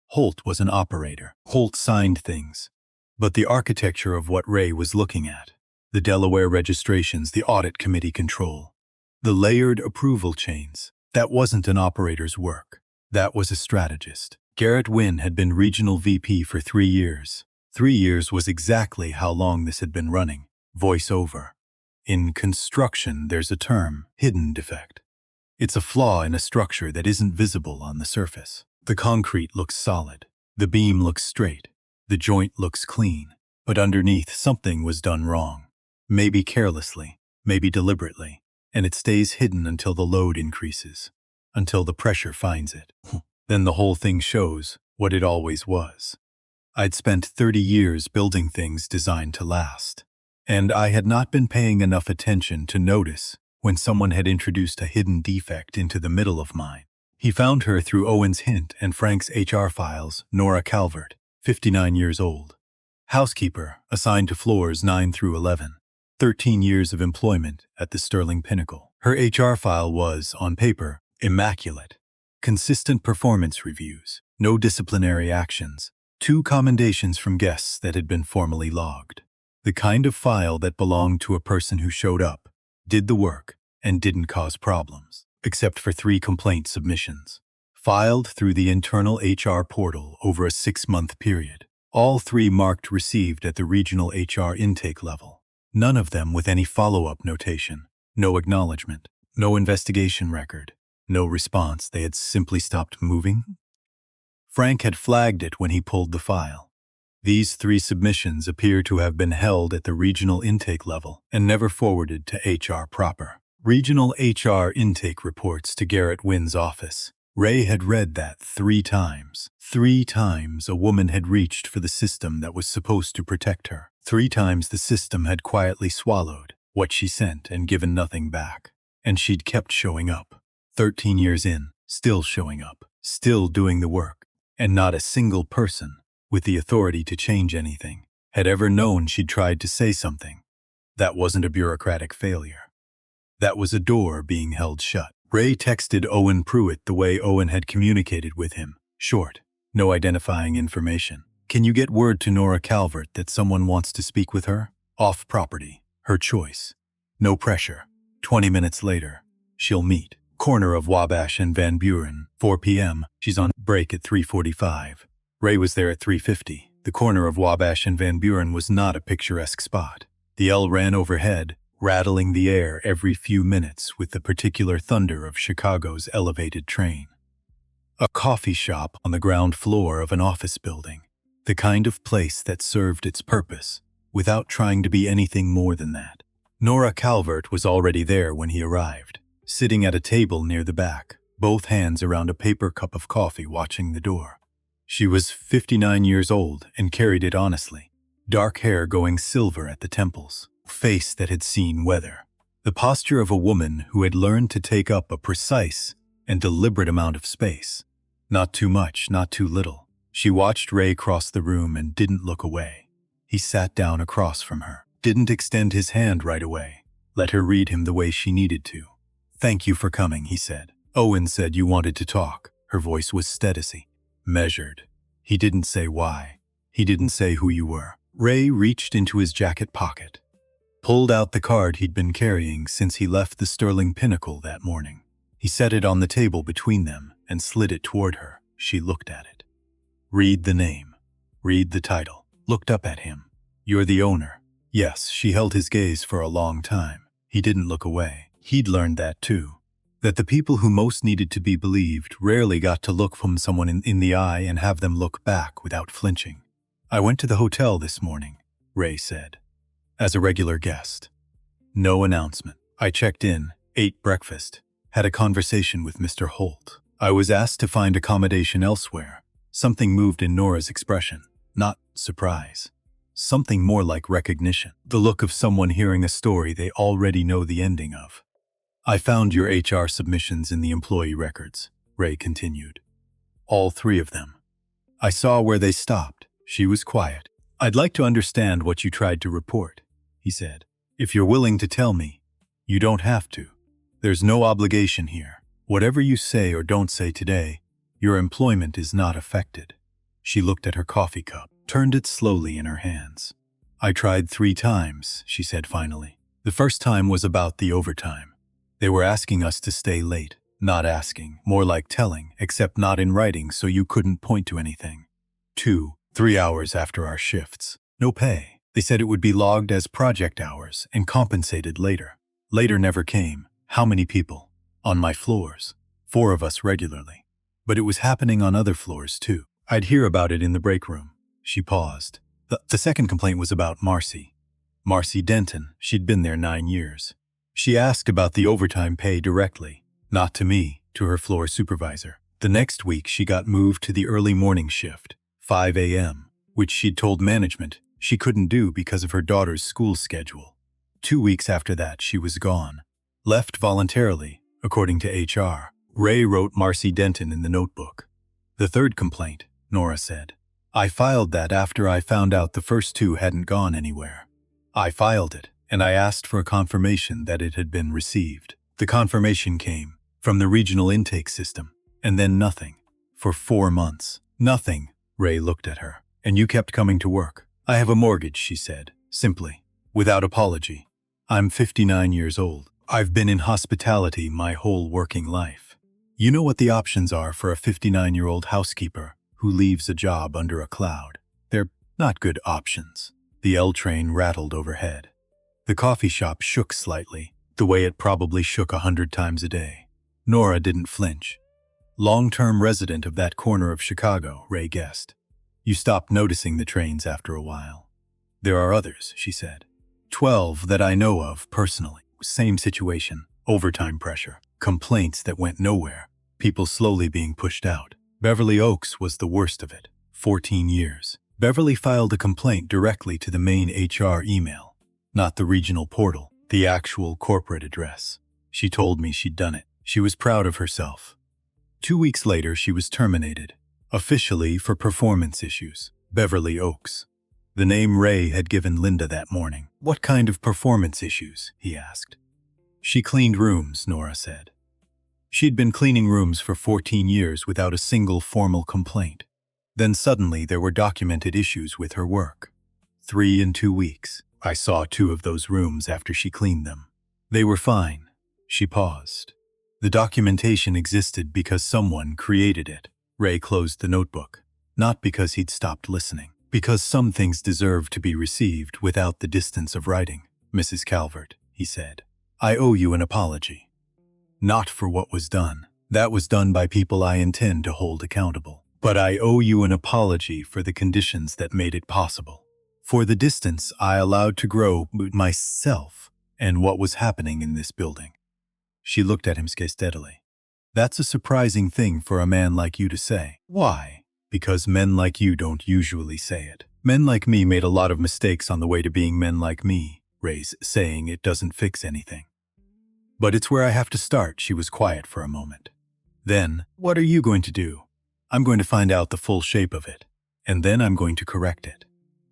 Holt was an operator. Holt signed things. But the architecture of what Ray was looking at, the Delaware registrations, the audit committee control, the layered approval chains, that wasn't an operator's work. That was a strategist. Garrett Wynn had been regional VP for 3 years. 3 years was exactly how long this had been running. Voiceover. In construction, there's a term, hidden defect. It's a flaw in a structure that isn't visible on the surface. The concrete looks solid. The beam looks straight. The joint looks clean. But underneath, something was done wrong. Maybe carelessly, maybe deliberately. And it stays hidden until the load increases. Until the pressure finds it. Then the whole thing shows what it always was. I'd spent 30 years building things designed to last. And I had not been paying enough attention to notice when someone had introduced a hidden defect into the middle of mine. He found her through Owen's hint and Frank's HR files, Nora Calvert, 59 years old. Housekeeper, assigned to floors 9 through 11. 13 years of employment at the Sterling Pinnacle. Her HR file was, on paper, immaculate. Consistent performance reviews, no disciplinary actions, 2 commendations from guests that had been formally logged. The kind of file that belonged to a person who showed up, did the work, and didn't cause problems, except for 3 complaint submissions, filed through the internal HR portal over a 6-month period. All 3 marked received at the regional HR intake level. None of them with any follow-up notation, no acknowledgement, no investigation record, no response. They had simply stopped moving. Frank had flagged it when he pulled the file. These 3 submissions appear to have been held at the regional intake level and never forwarded to HR proper. Regional HR intake reports to Garrett Wynn's office. Ray had read that 3 times. 3 times a woman had reached for the system that was supposed to protect her. 3 times the system had quietly swallowed what she sent and given nothing back. And she'd kept showing up. 13 years in, still showing up, still doing the work. And not a single person, with the authority to change anything, had ever known she'd tried to say something. That wasn't a bureaucratic failure. That was a door being held shut. Ray texted Owen Pruitt the way Owen had communicated with him. Short. No identifying information. Can you get word to Nora Calvert that someone wants to speak with her? Off property. Her choice. No pressure. 20 minutes later. She'll meet. Corner of Wabash and Van Buren. 4 p.m. She's on break at 3:45. Ray was there at 3:50. The corner of Wabash and Van Buren was not a picturesque spot. The L ran overhead, rattling the air every few minutes with the particular thunder of Chicago's elevated train. A coffee shop on the ground floor of an office building. The kind of place that served its purpose, without trying to be anything more than that. Nora Calvert was already there when he arrived, sitting at a table near the back, both hands around a paper cup of coffee watching the door. She was 59 years old and carried it honestly. Dark hair going silver at the temples, face that had seen weather. The posture of a woman who had learned to take up a precise and deliberate amount of space. Not too much, not too little. She watched Ray cross the room and didn't look away. He sat down across from her, didn't extend his hand right away. Let her read him the way she needed to. "Thank you for coming," he said. "Owen said you wanted to talk." Her voice was steady, measured. He didn't say why. He didn't say who you were. Ray reached into his jacket pocket, pulled out the card he'd been carrying since he left the Sterling Pinnacle that morning. He set it on the table between them and slid it toward her. She looked at it. "Read the name. Read the title." Looked up at him. "You're the owner." Yes, she held his gaze for a long time. He didn't look away. He'd learned that too. That the people who most needed to be believed rarely got to look from someone in the eye and have them look back without flinching. "I went to the hotel this morning," Ray said, "as a regular guest. No announcement. I checked in, ate breakfast, had a conversation with Mr. Holt. I was asked to find accommodation elsewhere." Something moved in Nora's expression. Not surprise. Something more like recognition. The look of someone hearing a story they already know the ending of. "I found your HR submissions in the employee records," Ray continued. "All 3 of them. I saw where they stopped." She was quiet. "I'd like to understand what you tried to report," he said. "If you're willing to tell me, you don't have to. There's no obligation here. Whatever you say or don't say today, your employment is not affected." She looked at her coffee cup, turned it slowly in her hands. "I tried 3 times, she said finally. "The first time was about the overtime. They were asking us to stay late. Not asking, more like telling, except not in writing so you couldn't point to anything. 2, 3 hours after our shifts. No pay. They said it would be logged as project hours and compensated later. Later never came. How many people? On my floors. 4 of us regularly. But it was happening on other floors too. I'd hear about it in the break room." She paused. The second complaint was about Marcy. Marcy Denton. She'd been there 9 years. She asked about the overtime pay directly. Not to me, to her floor supervisor. The next week she got moved to the early morning shift, 5 a.m., which she'd told management she couldn't do because of her daughter's school schedule. 2 weeks after that she was gone. Left voluntarily, according to HR. Ray wrote Marcy Denton in the notebook. "The third complaint," Nora said. "I filed that after I found out the first 2 hadn't gone anywhere. I filed it, and I asked for a confirmation that it had been received. The confirmation came from the regional intake system, and then nothing. For 4 months. Nothing." Ray looked at her. "And you kept coming to work." "I have a mortgage," she said, simply, without apology. "I'm 59 years old. I've been in hospitality my whole working life. You know what the options are for a 59-year-old housekeeper who leaves a job under a cloud. They're not good options." The L train rattled overhead. The coffee shop shook slightly, the way it probably shook 100 times a day. Nora didn't flinch. Long-term resident of that corner of Chicago, Ray guessed. "You stopped noticing the trains after a while." "There are others," she said. 12 that I know of personally. Same situation, overtime pressure, complaints that went nowhere, people slowly being pushed out. Beverly Oaks was the worst of it. 14 years. Beverly filed a complaint directly to the main HR email, not the regional portal, the actual corporate address. She told me she'd done it. She was proud of herself. 2 weeks later, she was terminated, officially for performance issues. Beverly Oaks. The name Ray had given Linda that morning. "What kind of performance issues?" he asked. "She cleaned rooms," Nora said. She'd been cleaning rooms for 14 years without a single formal complaint. Then suddenly there were documented issues with her work. 3 in 2 weeks. I saw 2 of those rooms after she cleaned them. They were fine. She paused. The documentation existed because someone created it. Ray closed the notebook. Not because he'd stopped listening. Because some things deserve to be received without the distance of writing. Mrs. Calvert, he said, I owe you an apology. Not for what was done. That was done by people I intend to hold accountable. But I owe you an apology for the conditions that made it possible. For the distance I allowed to grow myself and what was happening in this building. She looked at him steadily. That's a surprising thing for a man like you to say. Why? Because men like you don't usually say it. Men like me made a lot of mistakes on the way to being men like me. Ray's saying it doesn't fix anything. But it's where I have to start. She was quiet for a moment. Then, what are you going to do? I'm going to find out the full shape of it, and then I'm going to correct it.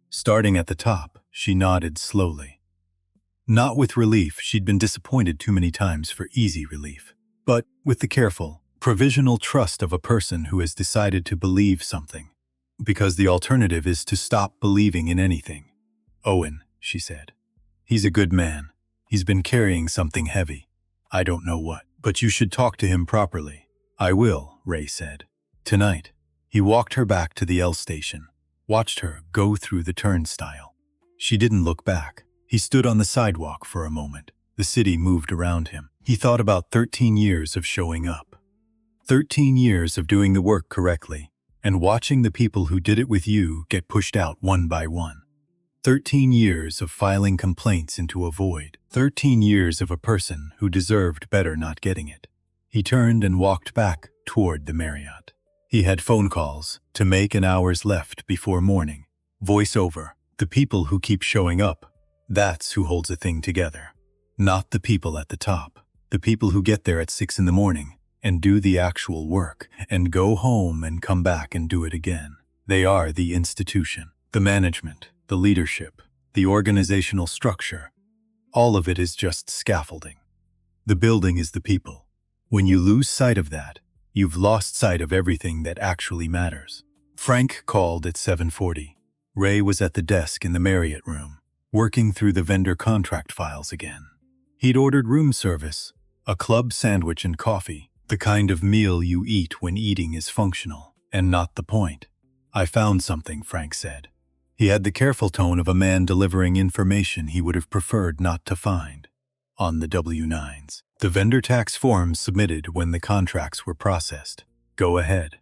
Starting at the top, she nodded slowly. Not with relief, she'd been disappointed too many times for easy relief, but with the careful, provisional trust of a person who has decided to believe something, because the alternative is to stop believing in anything. Owen, she said. He's a good man. He's been carrying something heavy. I don't know what, but you should talk to him properly. I will, Ray said. Tonight. He walked her back to the L station, watched her go through the turnstile. She didn't look back. He stood on the sidewalk for a moment. The city moved around him. He thought about 13 years of showing up. 13 years of doing the work correctly, and watching the people who did it with you get pushed out one by one. 13 years of filing complaints into a void. 13 years of a person who deserved better not getting it. He turned and walked back toward the Marriott. He had phone calls to make and hours left before morning. Voice over. The people who keep showing up. That's who holds a thing together. Not the people at the top. The people who get there at 6 in the morning and do the actual work and go home and come back and do it again. They are the institution, the management, the leadership, the organizational structure. All of it is just scaffolding. The building is the people. When you lose sight of that, you've lost sight of everything that actually matters. Frank called at 7:40. Ray was at the desk in the Marriott room, working through the vendor contract files again. He'd ordered room service, a club sandwich and coffee, the kind of meal you eat when eating is functional and not the point. I found something, Frank said. He had the careful tone of a man delivering information he would have preferred not to find. On the W-9s. The vendor tax forms submitted when the contracts were processed. Go ahead.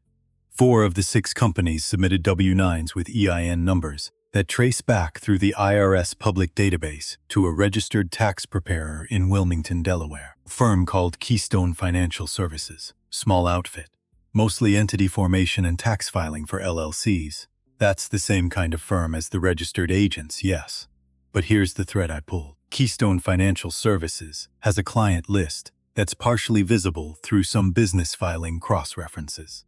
4 of the 6 companies submitted W-9s with EIN numbers that trace back through the IRS public database to a registered tax preparer in Wilmington, Delaware. A firm called Keystone Financial Services. Small outfit. Mostly entity formation and tax filing for LLCs. That's the same kind of firm as the registered agents, yes. But here's the thread I pulled. Keystone Financial Services has a client list that's partially visible through some business filing cross-references.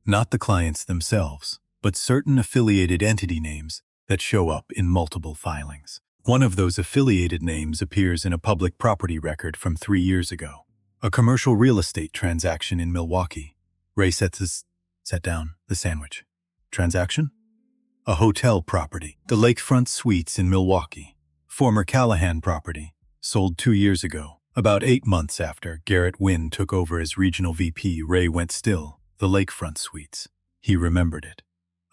Not the clients themselves, but certain affiliated entity names that show up in multiple filings. One of those affiliated names appears in a public property record from 3 years ago. A commercial real estate transaction in Milwaukee. Ray set down the sandwich. Transaction? A hotel property. The Lakefront Suites in Milwaukee. Former Callahan property. Sold 2 years ago. About 8 months after Garrett Wynn took over as regional VP, Ray went still. The Lakefront Suites. He remembered it.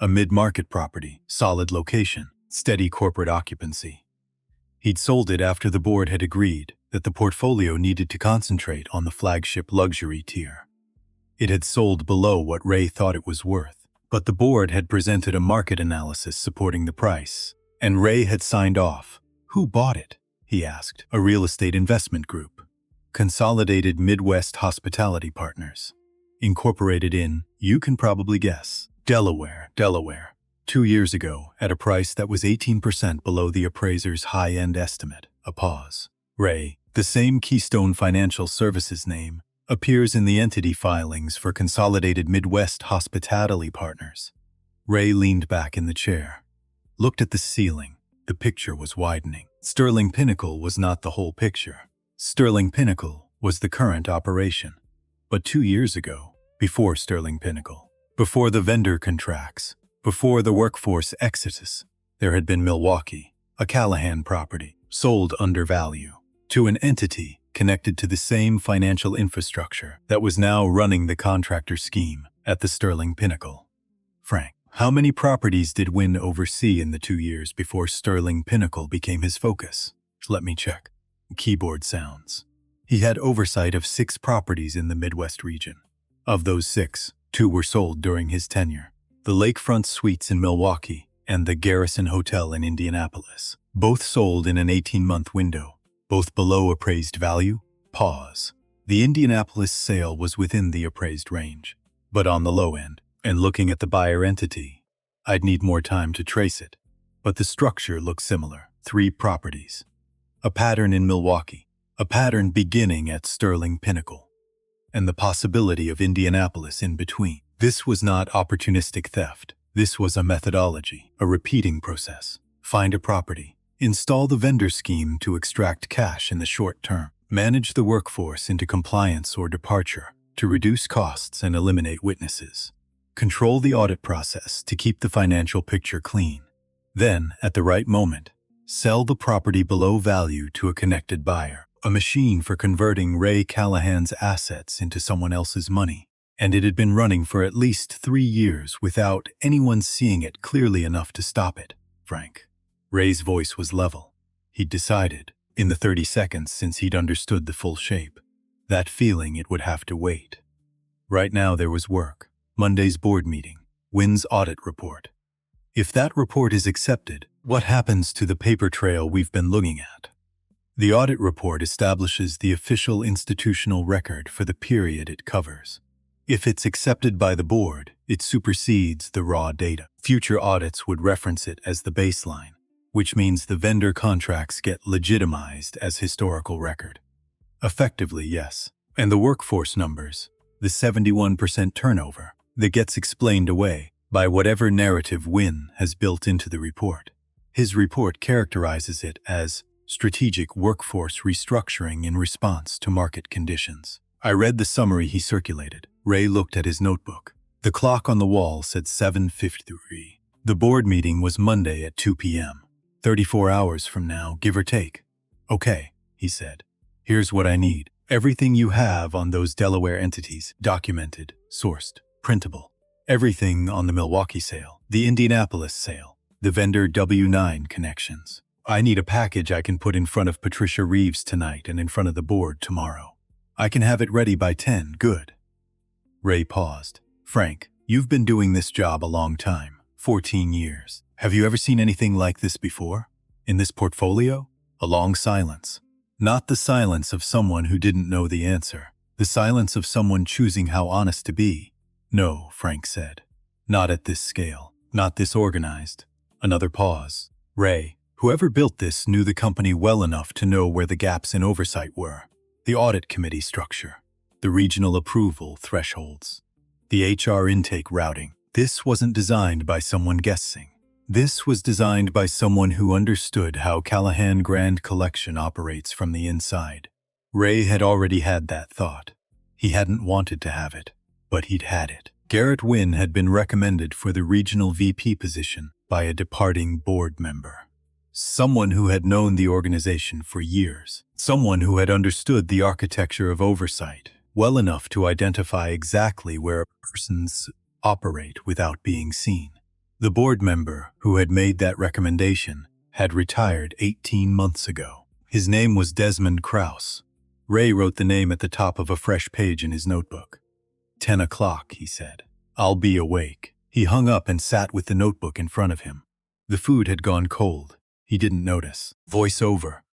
A mid-market property. Solid location. Steady corporate occupancy. He'd sold it after the board had agreed that the portfolio needed to concentrate on the flagship luxury tier. It had sold below what Ray thought it was worth. But the board had presented a market analysis supporting the price, and Ray had signed off. Who bought it? He asked. A real estate investment group. Consolidated Midwest Hospitality Partners. Incorporated in, you can probably guess, Delaware. 2 years ago, at a price that was 18% below the appraiser's high-end estimate. A pause. Ray, the same Keystone Financial Services name, appears in the entity filings for Consolidated Midwest Hospitality Partners. Ray leaned back in the chair, looked at the ceiling. The picture was widening. Sterling Pinnacle was not the whole picture. Sterling Pinnacle was the current operation. But 2 years ago, before Sterling Pinnacle, before the vendor contracts, before the workforce exodus, there had been Milwaukee, a Callahan property, sold under value, to an entity connected to the same financial infrastructure that was now running the contractor scheme at the Sterling Pinnacle. Frank, how many properties did Wynn oversee in the 2 years before Sterling Pinnacle became his focus? Let me check. Keyboard sounds. He had oversight of 6 properties in the Midwest region. Of those 6, 2 were sold during his tenure. The Lakefront Suites in Milwaukee and the Garrison Hotel in Indianapolis. Both sold in an 18-month window. Both below appraised value? Pause. The Indianapolis sale was within the appraised range, but on the low end. And looking at the buyer entity, I'd need more time to trace it. But the structure looks similar. 3 properties. A pattern in Milwaukee. A pattern beginning at Sterling Pinnacle. And the possibility of Indianapolis in between. This was not opportunistic theft. This was a methodology, a repeating process. Find a property. Install the vendor scheme to extract cash in the short term. Manage the workforce into compliance or departure to reduce costs and eliminate witnesses. Control the audit process to keep the financial picture clean. Then, at the right moment, sell the property below value to a connected buyer, a machine for converting Ray Callahan's assets into someone else's money. And it had been running for at least 3 years without anyone seeing it clearly enough to stop it, Frank. Ray's voice was level. He'd decided, in the 30 seconds since he'd understood the full shape, that feeling it would have to wait. Right now there was work. Monday's board meeting, Wynn's audit report. If that report is accepted, what happens to the paper trail we've been looking at? The audit report establishes the official institutional record for the period it covers. If it's accepted by the board, it supersedes the raw data. Future audits would reference it as the baseline, which means the vendor contracts get legitimized as historical record. Effectively, yes. And the workforce numbers, the 71% turnover, that gets explained away by whatever narrative Wynn has built into the report. His report characterizes it as strategic workforce restructuring in response to market conditions. I read the summary he circulated. Ray looked at his notebook. The clock on the wall said 7:53. The board meeting was Monday at 2 p.m. 34 hours from now, give or take. Okay, he said. Here's what I need. Everything you have on those Delaware entities, documented, sourced, printable. Everything on the Milwaukee sale, the Indianapolis sale, the vendor W9 connections. I need a package I can put in front of Patricia Reeves tonight and in front of the board tomorrow. I can have it ready by 10, good. Ray paused. Frank, you've been doing this job a long time, 14 years. Have you ever seen anything like this before? In this portfolio? A long silence. Not the silence of someone who didn't know the answer. The silence of someone choosing how honest to be. No, Frank said. Not at this scale. Not this organized. Another pause. Ray, whoever built this knew the company well enough to know where the gaps in oversight were. The audit committee structure. The regional approval thresholds. The HR intake routing. This wasn't designed by someone guessing. This was designed by someone who understood how Callahan Grand Collection operates from the inside. Ray had already had that thought. He hadn't wanted to have it, but he'd had it. Garrett Wynn had been recommended for the regional VP position by a departing board member. Someone who had known the organization for years. Someone who had understood the architecture of oversight well enough to identify exactly where persons operate without being seen. The board member who had made that recommendation had retired 18 months ago. His name was Desmond Krause. Ray wrote the name at the top of a fresh page in his notebook. 10 o'clock, he said. I'll be awake. He hung up and sat with the notebook in front of him. The food had gone cold. He didn't notice. Voice over.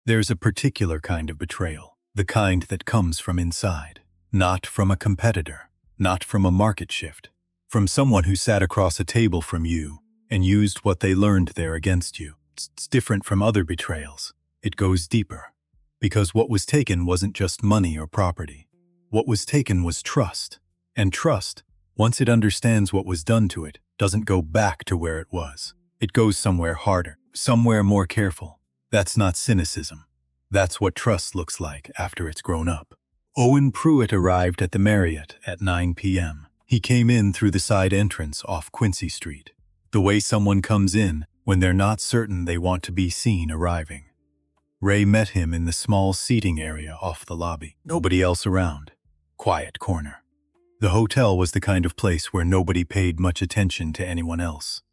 There's a particular kind of betrayal. The kind that comes from inside. Not from a competitor. Not from a market shift. From someone who sat across a table from you and used what they learned there against you. It's different from other betrayals. It goes deeper. Because what was taken wasn't just money or property. What was taken was trust. And trust, once it understands what was done to it, doesn't go back to where it was. It goes somewhere harder, somewhere more careful. That's not cynicism. That's what trust looks like after it's grown up. Owen Pruitt arrived at the Marriott at 9 p.m. He came in through the side entrance off Quincy Street, the way someone comes in when they're not certain they want to be seen arriving. Ray met him in the small seating area off the lobby. Nobody else around. Quiet corner. The hotel was the kind of place where nobody paid much attention to anyone else.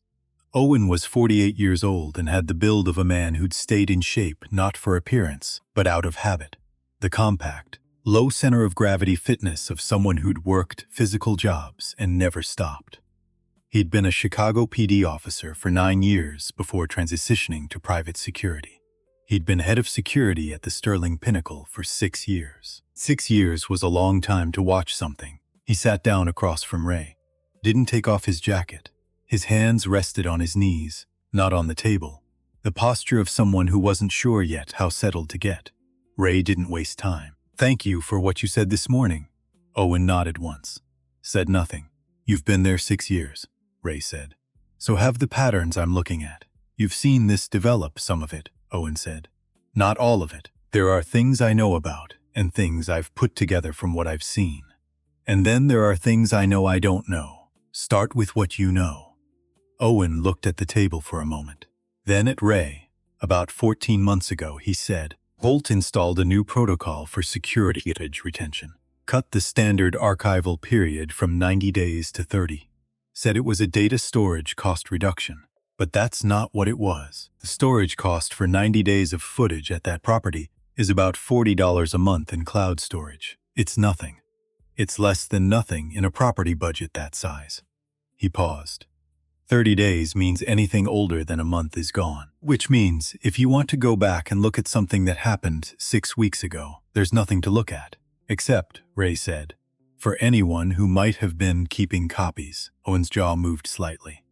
Owen was 48 years old and had the build of a man who'd stayed in shape not for appearance, but out of habit. The compact, low center of gravity fitness of someone who'd worked physical jobs and never stopped. He'd been a Chicago PD officer for 9 years before transitioning to private security. He'd been head of security at the Sterling Pinnacle for 6 years. 6 years was a long time to watch something. He sat down across from Ray. Didn't take off his jacket. His hands rested on his knees, not on the table. The posture of someone who wasn't sure yet how settled to get. Ray didn't waste time. "Thank you for what you said this morning." Owen nodded once. Said nothing. "You've been there 6 years," Ray said. "So have the patterns I'm looking at. You've seen this develop, some of it," Owen said. "Not all of it. There are things I know about, and things I've put together from what I've seen. And then there are things I know I don't know. Start with what you know." Owen looked at the table for a moment. Then at Ray. "About 14 months ago," he said, "Holt installed a new protocol for security footage retention. Cut the standard archival period from 90 days to 30. Said it was a data storage cost reduction. But that's not what it was. The storage cost for 90 days of footage at that property is about $40 a month in cloud storage. It's nothing. It's less than nothing in a property budget that size." He paused. 30 days means anything older than a month is gone. Which means if you want to go back and look at something that happened 6 weeks ago, there's nothing to look at. Except, Ray said, for anyone who might have been keeping copies. Owen's jaw moved slightly.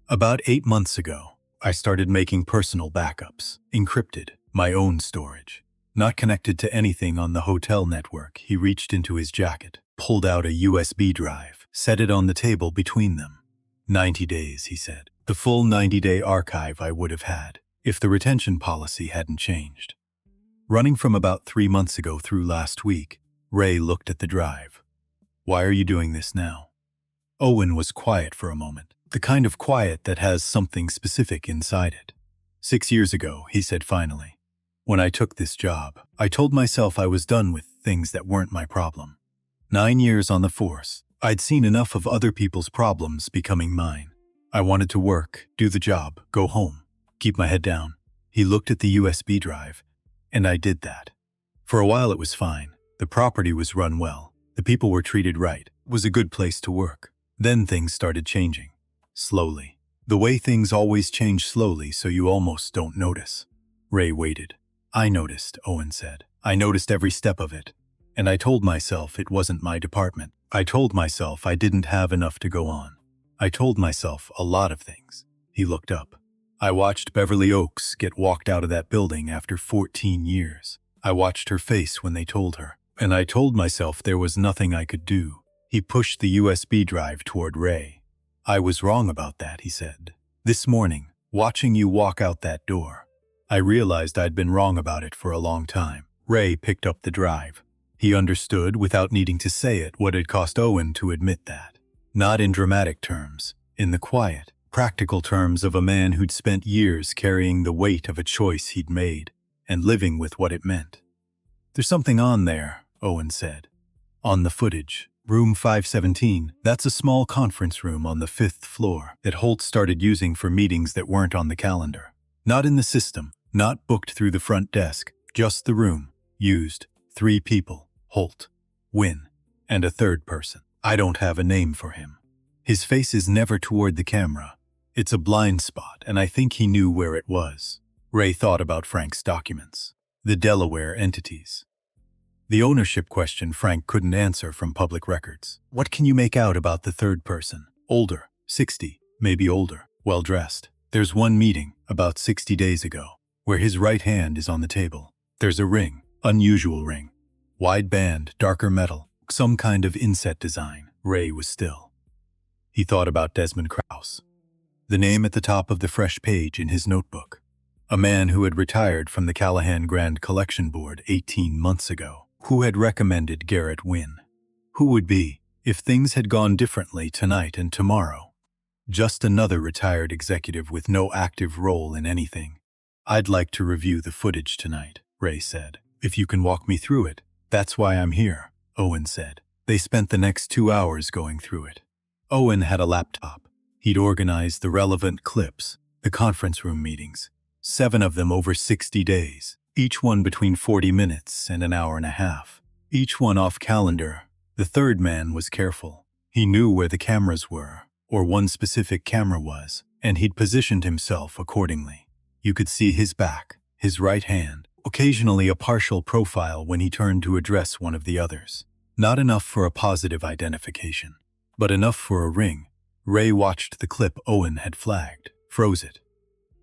"About 8 months ago, I started making personal backups, encrypted, my own storage. Not connected to anything on the hotel network." He reached into his jacket, pulled out a USB drive, set it on the table between them. 90 days, he said. The full 90-day archive I would have had, if the retention policy hadn't changed. Running from about 3 months ago through last week, Ray looked at the drive. "Why are you doing this now?" Owen was quiet for a moment, the kind of quiet that has something specific inside it. 6 years ago, he said finally, when I took this job, I told myself I was done with things that weren't my problem. 9 years on the force, I'd seen enough of other people's problems becoming mine. I wanted to work, do the job, go home, keep my head down. He looked at the USB drive, and I did that. For a while it was fine. The property was run well. The people were treated right. It was a good place to work. Then things started changing. Slowly. The way things always change slowly so you almost don't notice. Ray waited. "I noticed," Owen said. "I noticed every step of it. And I told myself it wasn't my department. I told myself I didn't have enough to go on. I told myself a lot of things." He looked up. "I watched Beverly Oaks get walked out of that building after 14 years. I watched her face when they told her. And I told myself there was nothing I could do." He pushed the USB drive toward Ray. "I was wrong about that," he said. "This morning, watching you walk out that door, I realized I'd been wrong about it for a long time." Ray picked up the drive. He understood, without needing to say it, what it cost Owen to admit that. Not in dramatic terms, in the quiet, practical terms of a man who'd spent years carrying the weight of a choice he'd made and living with what it meant. "There's something on there," Owen said. "On the footage. Room 517, that's a small conference room on the 5th floor that Holt started using for meetings that weren't on the calendar. Not in the system, not booked through the front desk, just the room. Used. 3 people. Holt, Wynn, and a third person. I don't have a name for him. His face is never toward the camera. It's a blind spot, and I think he knew where it was." Ray thought about Frank's documents. The Delaware entities. The ownership question Frank couldn't answer from public records. "What can you make out about the third person? Older, 60, maybe older, well-dressed. There's one meeting, about 60 days ago, where his right hand is on the table. There's a ring, unusual ring. Wide band, darker metal, some kind of inset design." Ray was still. He thought about Desmond Krause. The name at the top of the fresh page in his notebook. A man who had retired from the Callahan Grand Collection Board 18 months ago. Who had recommended Garrett win? Who would be, if things had gone differently tonight and tomorrow? Just another retired executive with no active role in anything. I'd like to review the footage tonight, Ray said. If you can walk me through it. That's why I'm here, Owen said. They spent the next 2 hours going through it. Owen had a laptop. He'd organized the relevant clips, the conference room meetings, 7 of them over 60 days, each one between 40 minutes and an hour and a half, each one off calendar. The third man was careful. He knew where the cameras were, or one specific camera was, and he'd positioned himself accordingly. You could see his back, his right hand, occasionally a partial profile when he turned to address one of the others. Not enough for a positive identification, but enough for a ring. Ray watched the clip Owen had flagged, froze it,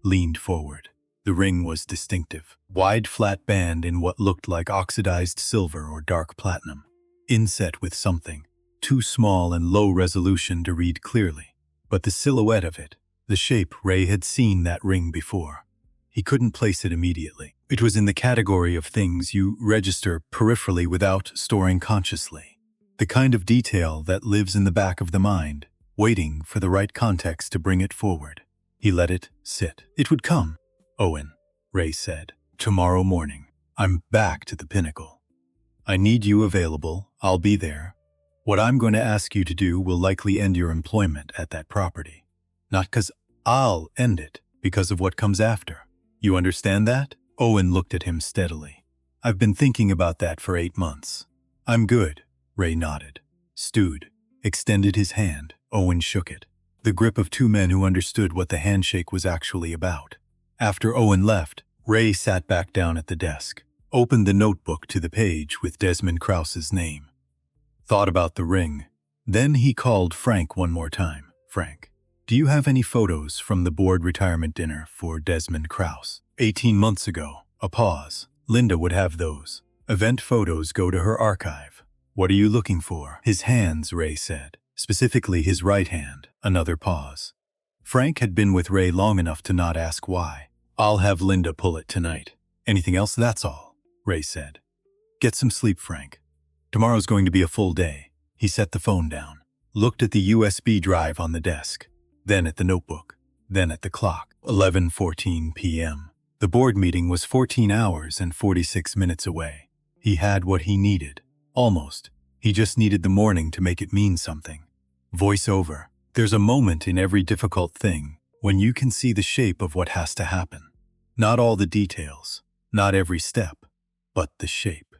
leaned forward. The ring was distinctive. Wide flat band in what looked like oxidized silver or dark platinum. Inset with something, too small and low resolution to read clearly. But the silhouette of it, the shape, Ray had seen that ring before. He couldn't place it immediately. It was in the category of things you register peripherally without storing consciously. The kind of detail that lives in the back of the mind, waiting for the right context to bring it forward. He let it sit. It would come. Owen, Ray said, tomorrow morning. I'm back to the Pinnacle. I need you available. I'll be there. What I'm going to ask you to do will likely end your employment at that property. Not because I'll end it, because of what comes after. You understand that? Owen looked at him steadily. I've been thinking about that for 8 months. I'm good, Ray nodded. Stood, extended his hand. Owen shook it. The grip of 2 men who understood what the handshake was actually about. After Owen left, Ray sat back down at the desk, opened the notebook to the page with Desmond Krause's name. Thought about the ring. Then he called Frank one more time. Frank, do you have any photos from the board retirement dinner for Desmond Krause? 18 months ago. A pause. Linda would have those. Event photos go to her archive. What are you looking for? His hands, Ray said. Specifically his right hand. Another pause. Frank had been with Ray long enough to not ask why. I'll have Linda pull it tonight. Anything else? That's all, Ray said. Get some sleep, Frank. Tomorrow's going to be a full day. He set the phone down, looked at the USB drive on the desk, then at the notebook, then at the clock. 11:14 p.m. The board meeting was 14 hours and 46 minutes away. He had what he needed. Almost. He just needed the morning to make it mean something. Voice over. There's a moment in every difficult thing when you can see the shape of what has to happen. Not all the details, not every step, but the shape.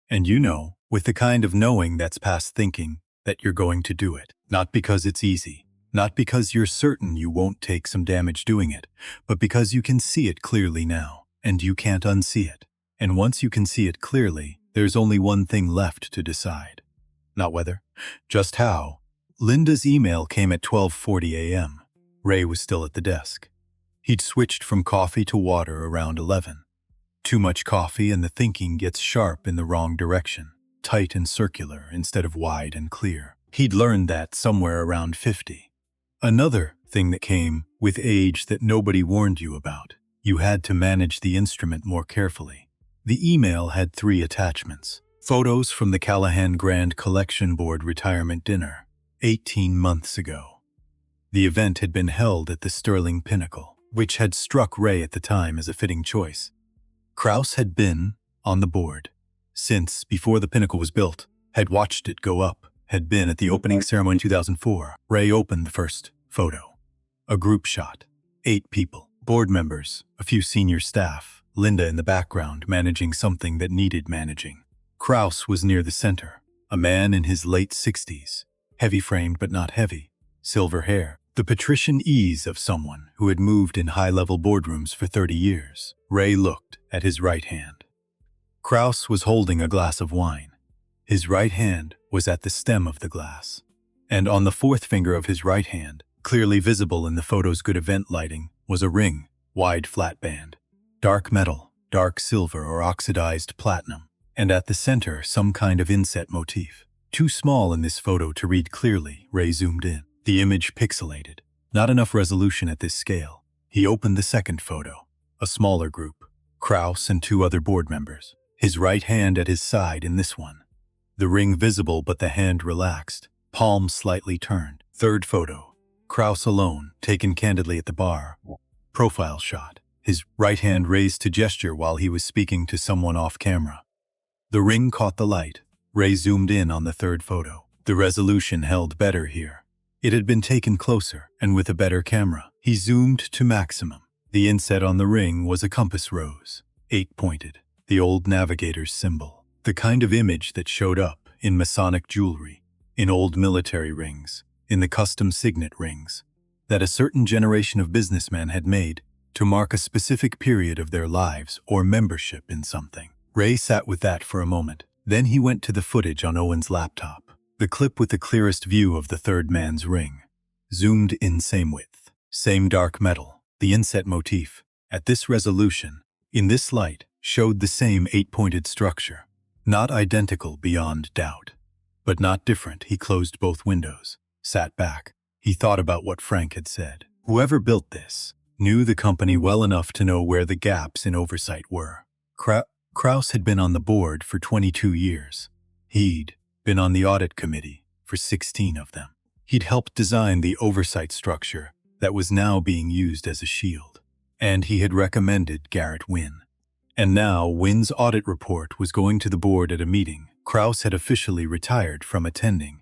And you know, with the kind of knowing that's past thinking, that you're going to do it. Not because it's easy, not because you're certain you won't take some damage doing it, but because you can see it clearly now, and you can't unsee it. And once you can see it clearly, there's only one thing left to decide. Not whether, just how. Linda's email came at 12:40 a.m. Ray was still at the desk. He'd switched from coffee to water around 11. Too much coffee and the thinking gets sharp in the wrong direction, tight and circular instead of wide and clear. He'd learned that somewhere around 50. Another thing that came with age that nobody warned you about. You had to manage the instrument more carefully. The email had 3 attachments. Photos from the Callahan Grand Collection Board retirement dinner, 18 months ago. The event had been held at the Sterling Pinnacle, which had struck Ray at the time as a fitting choice. Krause had been on the board since before the Pinnacle was built, had watched it go up, had been at the opening ceremony in 2004. Ray opened the first photo. A group shot. 8 people. Board members, a few senior staff, Linda in the background managing something that needed managing. Krause was near the center, a man in his late 60s, heavy-framed but not heavy, silver hair, the patrician ease of someone who had moved in high-level boardrooms for 30 years. Ray looked at his right hand. Krause was holding a glass of wine. His right hand was at the stem of the glass, and on the 4th finger of his right hand, clearly visible in the photo's good event lighting, was a ring, wide flat band, dark metal, dark silver or oxidized platinum, and at the center some kind of inset motif. Too small in this photo to read clearly, Ray zoomed in. The image pixelated. Not enough resolution at this scale. He opened the second photo. A smaller group. Krause and 2 other board members. his right hand at his side in this one. The ring visible but the hand relaxed, palm slightly turned. Third photo. Kraus alone, taken candidly at the bar. Profile shot. His right hand raised to gesture while he was speaking to someone off camera. The ring caught the light. Ray zoomed in on the third photo. The resolution held better here. It had been taken closer, and with a better camera. He zoomed to maximum. The inset on the ring was a compass rose, 8-pointed, the old navigator's symbol. The kind of image that showed up in Masonic jewelry, in old military rings, in the custom signet rings, that a certain generation of businessmen had made to mark a specific period of their lives or membership in something. Ray sat with that for a moment. Then he went to the footage on Owen's laptop, the clip with the clearest view of the third man's ring. Zoomed in same width, same dark metal, the inset motif, at this resolution, in this light, showed the same 8-pointed structure. Not identical beyond doubt, but not different. He closed both windows, sat back. He thought about what Frank had said. Whoever built this knew the company well enough to know where the gaps in oversight were. Kraus had been on the board for 22 years. He'd been on the audit committee for 16 of them. He'd helped design the oversight structure that was now being used as a shield. And he had recommended Garrett Wynn. And now Wynn's audit report was going to the board at a meeting. Kraus had officially retired from attending,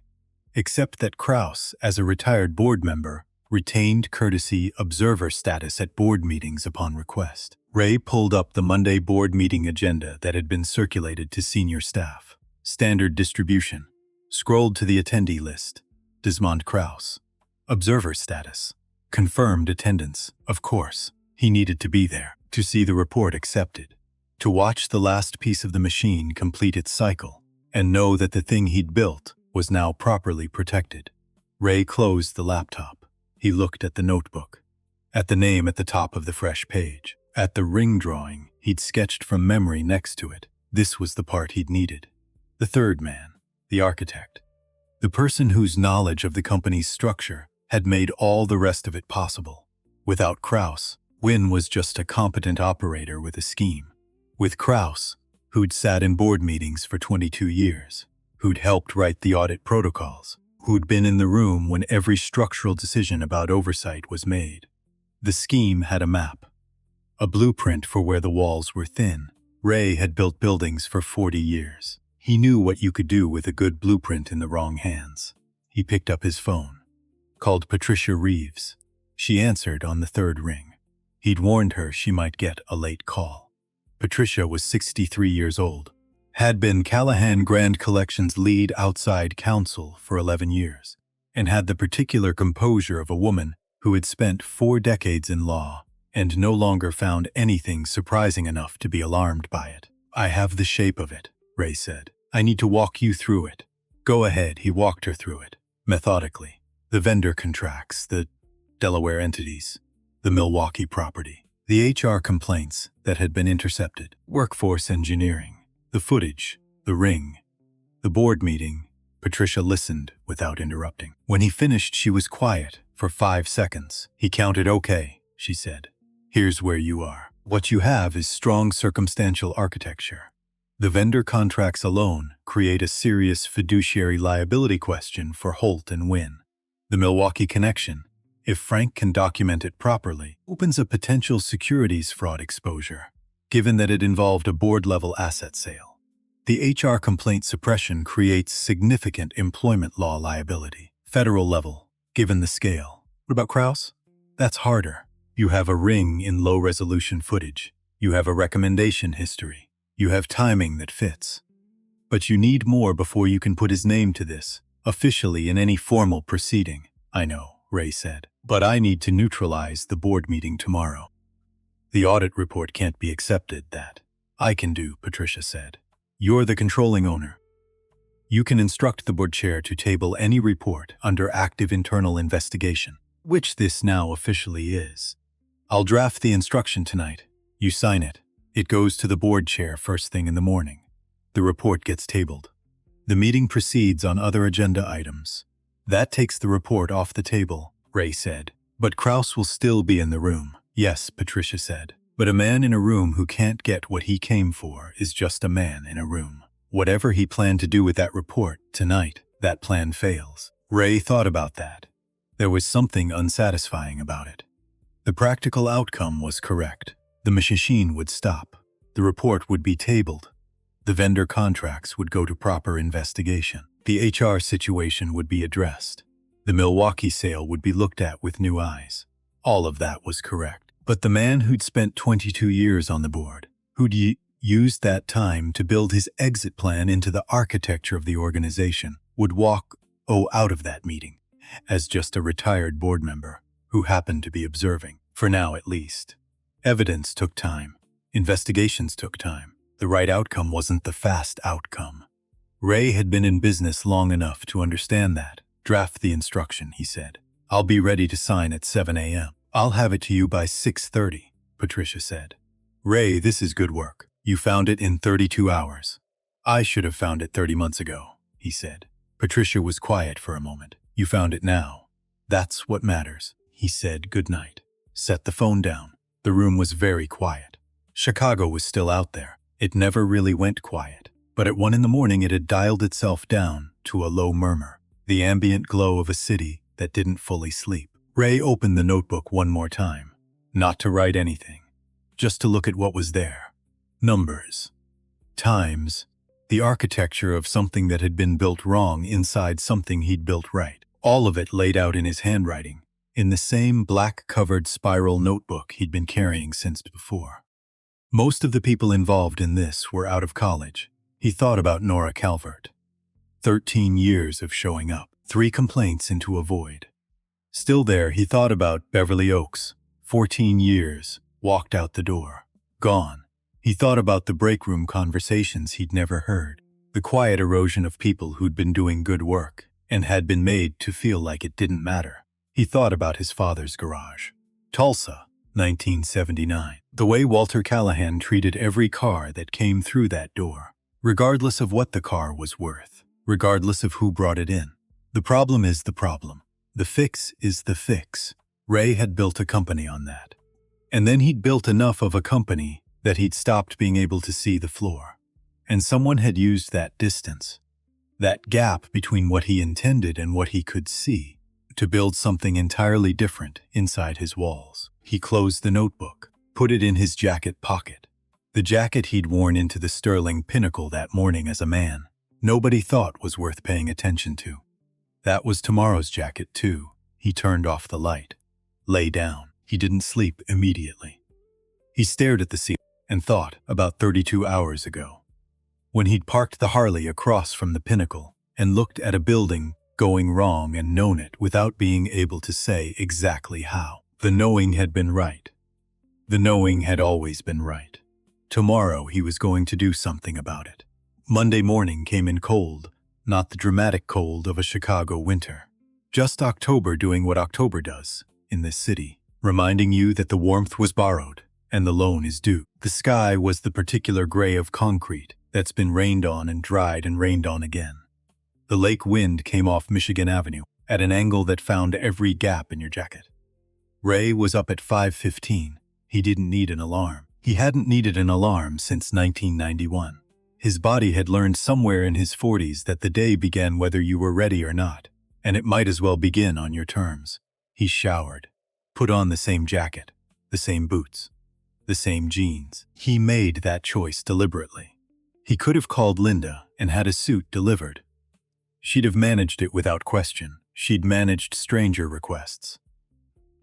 except that Kraus, as a retired board member, retained courtesy observer status at board meetings upon request. Ray pulled up the Monday board meeting agenda that had been circulated to senior staff. Standard distribution. Scrolled to the attendee list. Desmond Kraus. Observer status. Confirmed attendance. Of course, he needed to be there to see the report accepted, to watch the last piece of the machine complete its cycle, and know that the thing he'd built was now properly protected. Ray closed the laptop. He looked at the notebook, at the name at the top of the fresh page, at the ring drawing he'd sketched from memory next to it. This was the part he'd needed. The third man, the architect, the person whose knowledge of the company's structure had made all the rest of it possible. Without Kraus, Wynn was just a competent operator with a scheme. With Kraus, who'd sat in board meetings for 22 years, who'd helped write the audit protocols, who'd been in the room when every structural decision about oversight was made. The scheme had a map, a blueprint for where the walls were thin. Ray had built buildings for 40 years. He knew what you could do with a good blueprint in the wrong hands. He picked up his phone, called Patricia Reeves. She answered on the third ring. He'd warned her she might get a late call. Patricia was 63 years old, had been Callahan Grand Collection's lead outside counsel for 11 years, and had the particular composure of a woman who had spent 4 decades in law and no longer found anything surprising enough to be alarmed by it. "I have the shape of it," Ray said. "I need to walk you through it." "Go ahead." He walked her through it, methodically. The vendor contracts, the Delaware entities, the Milwaukee property, the HR complaints that had been intercepted, workforce engineering, the footage, the ring, the board meeting. Patricia listened without interrupting. When he finished, she was quiet for 5 seconds. He counted. "Okay," she said. "Here's where you are. What you have is strong circumstantial architecture. The vendor contracts alone create a serious fiduciary liability question for Holt and Wynn. The Milwaukee connection, if Frank can document it properly, opens a potential securities fraud exposure, given that it involved a board-level asset sale. The HR complaint suppression creates significant employment law liability, federal level, given the scale. What about Kraus? That's harder. You have a ring in low-resolution footage. You have a recommendation history. You have timing that fits. But you need more before you can put his name to this, officially in any formal proceeding. "I know," Ray said, "but I need to neutralize the board meeting tomorrow. The audit report can't be accepted. That I can do," Patricia said. "You're the controlling owner. You can instruct the board chair to table any report under active internal investigation, which this now officially is. I'll draft the instruction tonight. You sign it. It goes to the board chair first thing in the morning. The report gets tabled. The meeting proceeds on other agenda items. That takes the report off the table," Ray said. "But Kraus will still be in the room." "Yes," Patricia said. But a man in a room who can't get what he came for is just a man in a room. Whatever he planned to do with that report tonight, that plan fails. Ray thought about that. There was something unsatisfying about it. The practical outcome was correct. The machine would stop. The report would be tabled. The vendor contracts would go to proper investigation. The HR situation would be addressed. The Milwaukee sale would be looked at with new eyes. All of that was correct. But the man who'd spent 22 years on the board, who'd used that time to build his exit plan into the architecture of the organization, would walk out of that meeting as just a retired board member who happened to be observing, for now at least. Evidence took time. Investigations took time. The right outcome wasn't the fast outcome. Ray had been in business long enough to understand that. Draft the instruction, he said. I'll be ready to sign at 7 a.m. I'll have it to you by 6:30, Patricia said. Ray, this is good work. You found it in 32 hours. I should have found it 30 months ago, he said. Patricia was quiet for a moment. You found it now. That's what matters, he said goodnight. Set the phone down. The room was very quiet. Chicago was still out there. It never really went quiet. But at 1 a.m. it had dialed itself down to a low murmur, the ambient glow of a city that didn't fully sleep. Ray opened the notebook one more time, not to write anything, just to look at what was there. Numbers, times, the architecture of something that had been built wrong inside something he'd built right. All of it laid out in his handwriting, in the same black-covered spiral notebook he'd been carrying since before. Most of the people involved in this were out of college. He thought about Nora Calvert. 13 years of showing up, 3 complaints into a void. Still there, he thought about Beverly Oaks. 14 years, walked out the door. Gone. He thought about the break room conversations he'd never heard. The quiet erosion of people who'd been doing good work and had been made to feel like it didn't matter. He thought about his father's garage. Tulsa, 1979. The way Walter Callahan treated every car that came through that door, regardless of what the car was worth, regardless of who brought it in. The problem is the problem. The fix is the fix. Ray had built a company on that. And then he'd built enough of a company that he'd stopped being able to see the floor. And someone had used that distance, that gap between what he intended and what he could see, to build something entirely different inside his walls. He closed the notebook, put it in his jacket pocket. The jacket he'd worn into the Sterling Pinnacle that morning as a man, nobody thought was worth paying attention to. That was tomorrow's jacket, too. He turned off the light, lay down. He didn't sleep immediately. He stared at the ceiling and thought about 32 hours ago, when he'd parked the Harley across from the Pinnacle and looked at a building going wrong and known it without being able to say exactly how. The knowing had been right. The knowing had always been right. Tomorrow he was going to do something about it. Monday morning came in cold, not the dramatic cold of a Chicago winter. Just October doing what October does in this city, reminding you that the warmth was borrowed and the loan is due. The sky was the particular gray of concrete that's been rained on and dried and rained on again. The lake wind came off Michigan Avenue at an angle that found every gap in your jacket. Ray was up at 5:15. He didn't need an alarm. He hadn't needed an alarm since 1991. His body had learned somewhere in his 40s that the day began whether you were ready or not, and it might as well begin on your terms. He showered, put on the same jacket, the same boots, the same jeans. He made that choice deliberately. He could have called Linda and had a suit delivered. She'd have managed it without question. She'd managed stranger requests.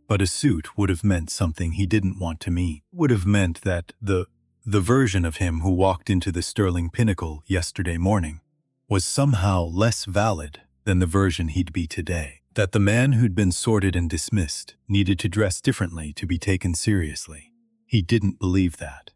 But a suit would have meant something he didn't want to mean. Would have meant that the version of him who walked into the Sterling Pinnacle yesterday morning was somehow less valid than the version he'd be today. That the man who'd been sorted and dismissed needed to dress differently to be taken seriously. He didn't believe that.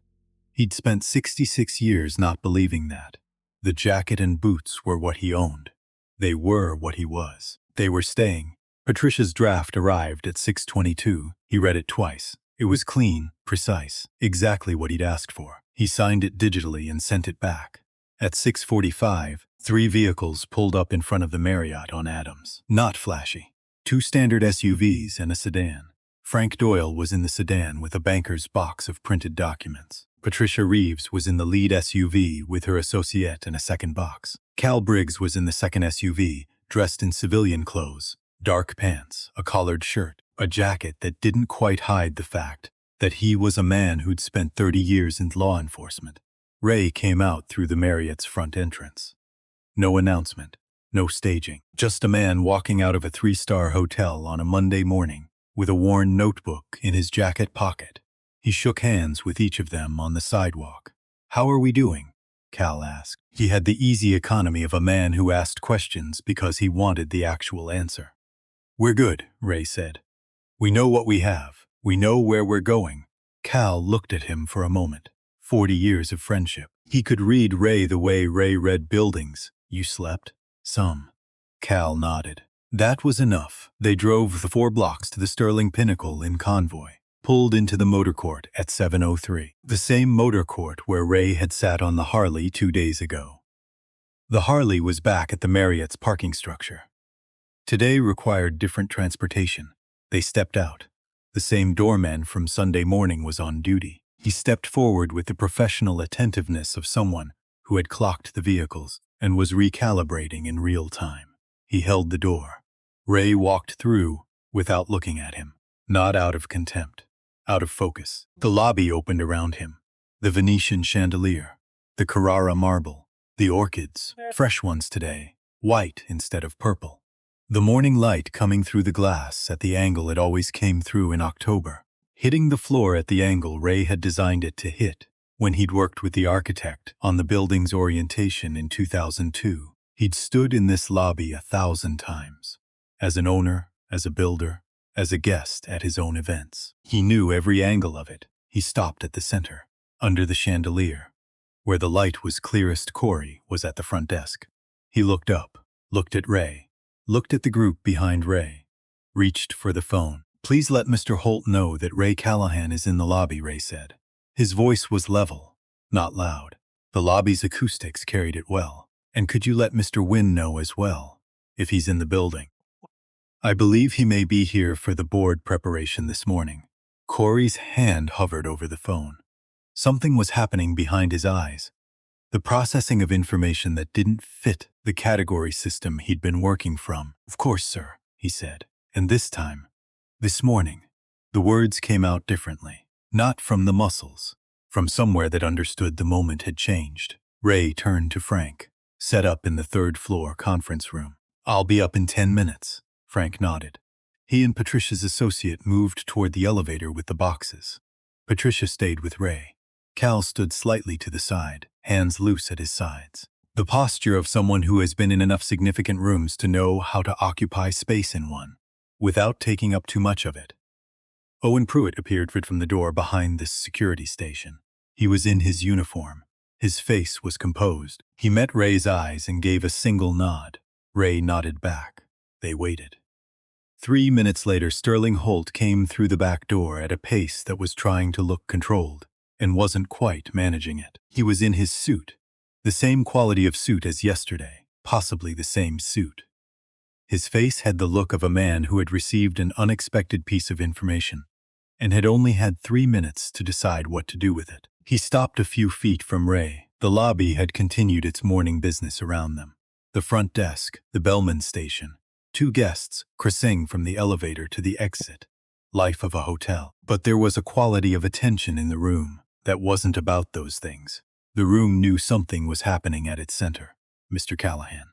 He'd spent 66 years not believing that. The jacket and boots were what he owned. They were what he was. They were staying. Patricia's draft arrived at 6:22. He read it twice. It was clean, precise, exactly what he'd asked for. He signed it digitally and sent it back. At 6:45, 3 vehicles pulled up in front of the Marriott on Adams. Not flashy. 2 standard SUVs and a sedan. Frank Doyle was in the sedan with a banker's box of printed documents. Patricia Reeves was in the lead SUV with her associate and a second box. Cal Briggs was in the second SUV, dressed in civilian clothes, dark pants, a collared shirt, a jacket that didn't quite hide the fact that he was a man who'd spent 30 years in law enforcement. Ray came out through the Marriott's front entrance. No announcement, no staging, just a man walking out of a 3-star hotel on a Monday morning with a worn notebook in his jacket pocket. He shook hands with each of them on the sidewalk. "How are we doing?" Cal asked. He had the easy economy of a man who asked questions because he wanted the actual answer. "We're good," Ray said. "We know what we have. We know where we're going." Cal looked at him for a moment. 40 years of friendship. He could read Ray the way Ray read buildings. "You slept?" "Some." Cal nodded. That was enough. They drove the 4 blocks to the Sterling Pinnacle in convoy, pulled into the motor court at 7:03. The same motor court where Ray had sat on the Harley 2 days ago. The Harley was back at the Marriott's parking structure. Today required different transportation. They stepped out. The same doorman from Sunday morning was on duty. He stepped forward with the professional attentiveness of someone who had clocked the vehicles and was recalibrating in real time. He held the door. Ray walked through without looking at him, not out of contempt, out of focus. The lobby opened around him. The Venetian chandelier, the Carrara marble, the orchids, fresh ones today, white instead of purple. The morning light coming through the glass at the angle it always came through in October, hitting the floor at the angle Ray had designed it to hit when he'd worked with the architect on the building's orientation in 2002. He'd stood in this lobby 1,000 times, as an owner, as a builder, as a guest at his own events. He knew every angle of it. He stopped at the center, under the chandelier, where the light was clearest. Corey was at the front desk. He looked up, looked at Ray, looked at the group behind Ray, reached for the phone. "Please let Mr. Holt know that Ray Callahan is in the lobby," Ray said. His voice was level, not loud. The lobby's acoustics carried it well. "And could you let Mr. Wynn know as well, if he's in the building? I believe he may be here for the board preparation this morning." Corey's hand hovered over the phone. Something was happening behind his eyes. The processing of information that didn't fit the category system he'd been working from. "Of course, sir," he said. And this time, this morning, the words came out differently. Not from the muscles, from somewhere that understood the moment had changed. Ray turned to Frank, set up in the 3rd-floor conference room. "I'll be up in 10 minutes, Frank nodded. He and Patricia's associate moved toward the elevator with the boxes. Patricia stayed with Ray. Cal stood slightly to the side, hands loose at his sides. The posture of someone who has been in enough significant rooms to know how to occupy space in one, without taking up too much of it. Owen Pruitt appeared from the door behind this security station. He was in his uniform. His face was composed. He met Ray's eyes and gave a single nod. Ray nodded back. They waited. 3 minutes later, Sterling Holt came through the back door at a pace that was trying to look controlled, and wasn't quite managing it. He was in his suit, the same quality of suit as yesterday, possibly the same suit. His face had the look of a man who had received an unexpected piece of information, and had only had 3 minutes to decide what to do with it. He stopped a few feet from Ray. The lobby had continued its morning business around them. The front desk, the bellman station, 2 guests crossing from the elevator to the exit. Life of a hotel. But there was a quality of attention in the room that wasn't about those things. The room knew something was happening at its center. "Mr. Callahan."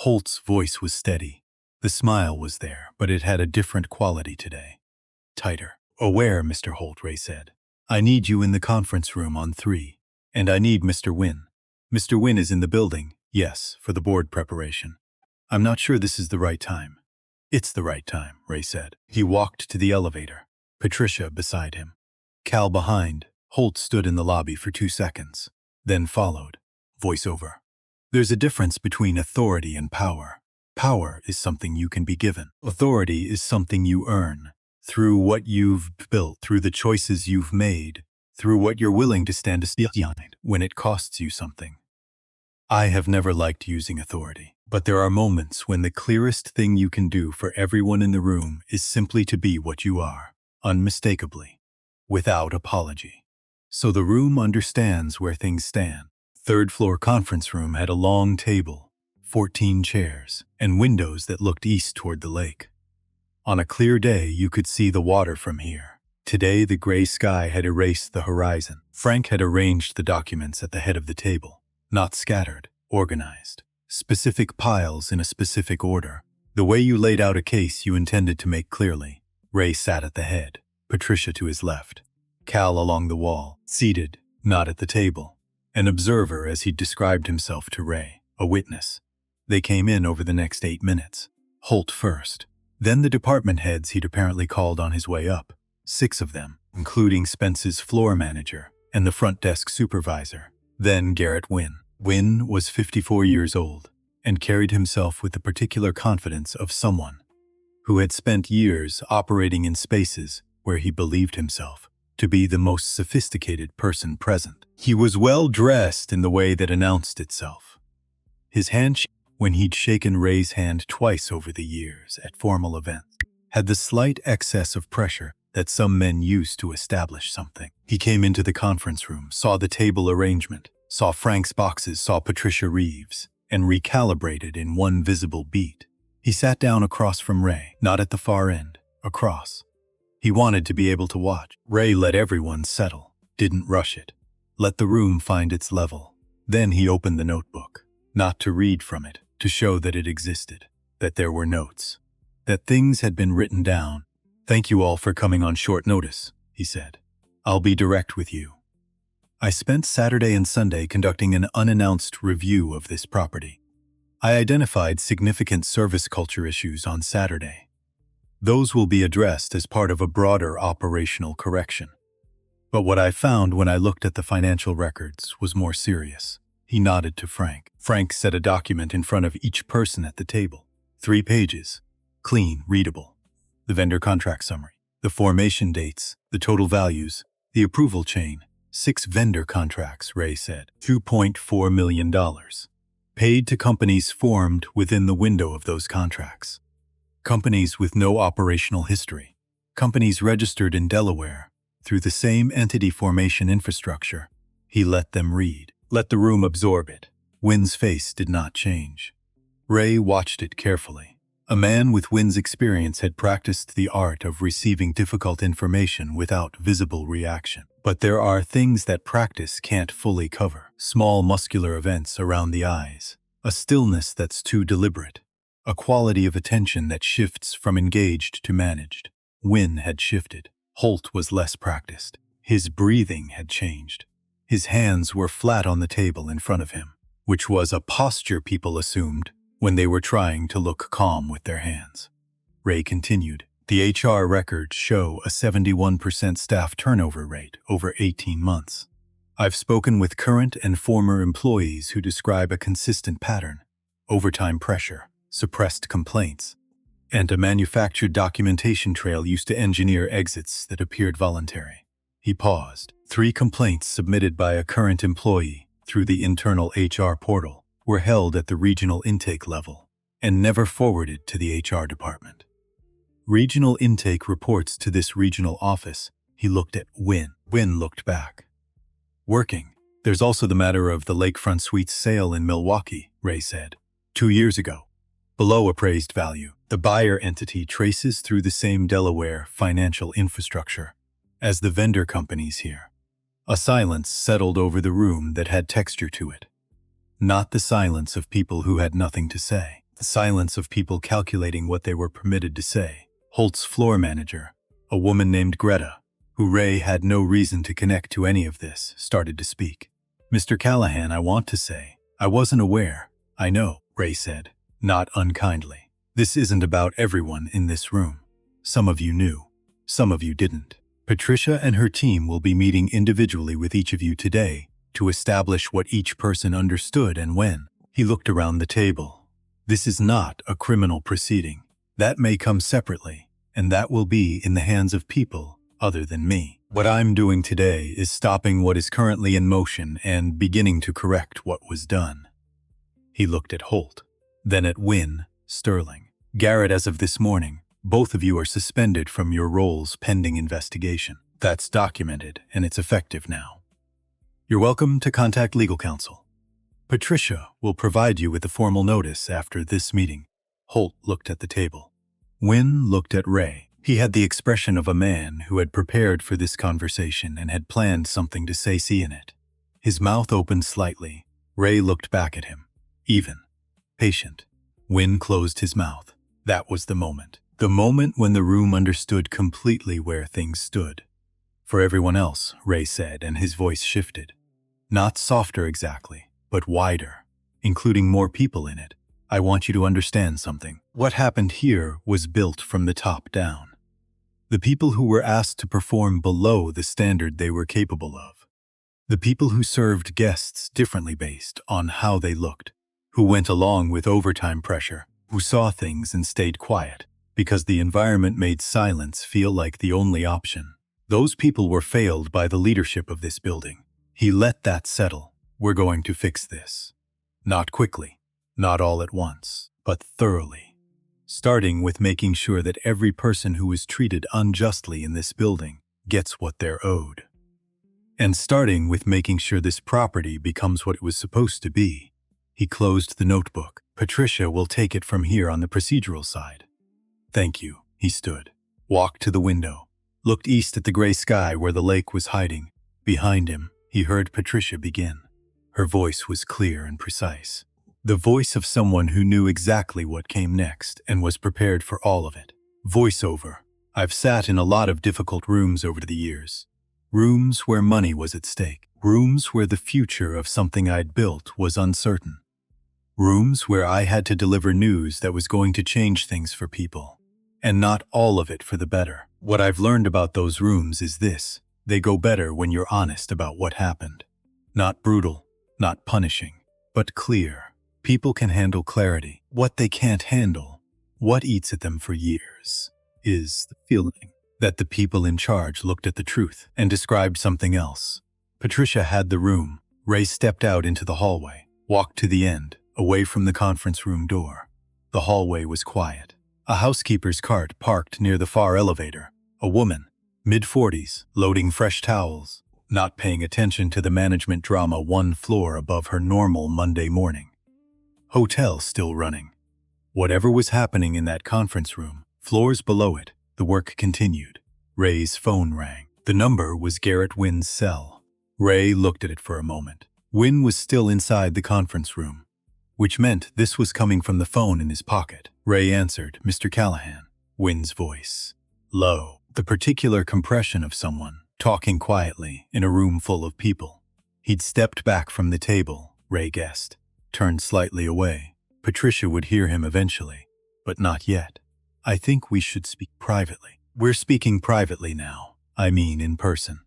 Holt's voice was steady. The smile was there, but it had a different quality today. Tighter. "Aware, Mr. Holt," Ray said. "I need you in the conference room on 3. And I need Mr. Wynn. Mr. Wynn is in the building, yes, for the board preparation. I'm not sure this is the right time." "It's the right time," Ray said. He walked to the elevator, Patricia beside him. Cal behind. Holt stood in the lobby for 2 seconds, then followed. Voiceover. "There's a difference between authority and power. Power is something you can be given. Authority is something you earn, through what you've built, through the choices you've made, through what you're willing to stand behind when it costs you something. I have never liked using authority, but there are moments when the clearest thing you can do for everyone in the room is simply to be what you are. unmistakably, without apology. So the room understands where things stand. Third-floor conference room had a long table, 14 chairs, and windows that looked east toward the lake. On a clear day, you could see the water from here. Today, the gray sky had erased the horizon. Frank had arranged the documents at the head of the table, not scattered, organized. Specific piles in a specific order. The way you laid out a case you intended to make clearly. Ray sat at the head, Patricia to his left, Cal along the wall, seated, not at the table. An observer as he'd described himself to Ray, a witness. They came in over the next 8 minutes. Holt first. Then the department heads he'd apparently called on his way up. 6 of them, including Spence's floor manager and the front desk supervisor. Then Garrett Wynn. Wynn was 54 years old and carried himself with the particular confidence of someone who had spent years operating in spaces where he believed himself to be the most sophisticated person present. He was well dressed in the way that announced itself. His handshake, when he'd shaken Ray's hand twice over the years at formal events, had the slight excess of pressure that some men use to establish something. He came into the conference room, saw the table arrangement, saw Frank's boxes, saw Patricia Reeves, and recalibrated in one visible beat. He sat down across from Ray, not at the far end, across. He wanted to be able to watch. Ray let everyone settle, didn't rush it, let the room find its level. Then he opened the notebook, not to read from it, to show that it existed, that there were notes, that things had been written down. "Thank you all for coming on short notice," he said. "I'll be direct with you. I spent Saturday and Sunday conducting an unannounced review of this property. I identified significant service culture issues on Saturday. Those will be addressed as part of a broader operational correction. But what I found when I looked at the financial records was more serious." He nodded to Frank. Frank set a document in front of each person at the table. 3 pages, clean, readable. The vendor contract summary, the formation dates, the total values, the approval chain. 6 vendor contracts, Ray said. $2.4 million. Paid to companies formed within the window of those contracts. Companies with no operational history. Companies registered in Delaware through the same entity formation infrastructure. He let them read. Let the room absorb it. Wynn's face did not change. Ray watched it carefully. A man with Wynn's experience had practiced the art of receiving difficult information without visible reaction. But there are things that practice can't fully cover. Small muscular events around the eyes. A stillness that's too deliberate. A quality of attention that shifts from engaged to managed. Wynn had shifted. Holt was less practiced. His breathing had changed. His hands were flat on the table in front of him, which was a posture people assumed when they were trying to look calm with their hands. Ray continued, "The HR records show a 71% staff turnover rate over 18 months. I've spoken with current and former employees who describe a consistent pattern: overtime pressure, suppressed complaints, and a manufactured documentation trail used to engineer exits that appeared voluntary." He paused. 3 complaints submitted by a current employee through the internal HR portal were held at the regional intake level and never forwarded to the HR department. Regional intake reports to this regional office. He looked at Wynn. Wynn looked back. "Working. There's also the matter of the Lakefront Suites sale in Milwaukee," Ray said. 2 years ago. Below appraised value. The buyer entity traces through the same Delaware financial infrastructure as the vendor companies here. A silence settled over the room that had texture to it. Not the silence of people who had nothing to say. The silence of people calculating what they were permitted to say. Holt's floor manager, a woman named Greta, who Ray had no reason to connect to any of this, started to speak. "Mr. Callahan, I want to say, I wasn't aware." "I know," Ray said, not unkindly. "This isn't about everyone in this room. Some of you knew. Some of you didn't. Patricia and her team will be meeting individually with each of you today to establish what each person understood and when." He looked around the table. "This is not a criminal proceeding. That may come separately, and that will be in the hands of people other than me. What I'm doing today is stopping what is currently in motion and beginning to correct what was done." He looked at Holt, then at Wynn, Sterling. "Garrett, as of this morning, Both of you are suspended from your roles pending investigation. That's documented, and it's effective now. You're welcome to contact legal counsel. Patricia will provide you with a formal notice after this meeting. Holt looked at the table. Wynne looked at Ray. He had the expression of a man who had prepared for this conversation and had planned something to say in it. His mouth opened slightly. Ray looked back at him. Even. Patient. Wynne closed his mouth. That was the moment. The moment when the room understood completely where things stood. For everyone else, Ray said, and his voice shifted. Not softer exactly, but wider, including more people in it. I want you to understand something. What happened here was built from the top down. The people who were asked to perform below the standard they were capable of. The people who served guests differently based on how they looked, who went along with overtime pressure, who saw things and stayed quiet, because the environment made silence feel like the only option. Those people were failed by the leadership of this building. He let that settle. We're going to fix this. Not quickly, not all at once, but thoroughly. Starting with making sure that every person who is treated unjustly in this building gets what they're owed. And starting with making sure this property becomes what it was supposed to be. He closed the notebook. Patricia will take it from here on the procedural side. Thank you. He stood, walked to the window, looked east at the gray sky where the lake was hiding. Behind him, he heard Patricia begin. Her voice was clear and precise. The voice of someone who knew exactly what came next and was prepared for all of it. Voiceover. I've sat in a lot of difficult rooms over the years. Rooms where money was at stake. Rooms where the future of something I'd built was uncertain. Rooms where I had to deliver news that was going to change things for people. And not all of it for the better. What I've learned about those rooms is this: they go better when you're honest about what happened. Not brutal, not punishing, but clear. People can handle clarity. What they can't handle, what eats at them for years, is the feeling that the people in charge looked at the truth and described something else. Patricia had the room. Ray stepped out into the hallway, walked to the end, away from the conference room door. The hallway was quiet. A housekeeper's cart parked near the far elevator. A woman, mid-40s, loading fresh towels, not paying attention to the management drama one floor above her normal Monday morning. Hotel still running. Whatever was happening in that conference room, floors below it, the work continued. Ray's phone rang. The number was Garrett Wynne's cell. Ray looked at it for a moment. Wynne was still inside the conference room, which meant this was coming from the phone in his pocket. Ray answered. Mr. Callahan. Wynne's voice. Low. The particular compression of someone talking quietly in a room full of people. He'd stepped back from the table, Ray guessed, turned slightly away. Patricia would hear him eventually, but not yet. I think we should speak privately. We're speaking privately now. I mean in person.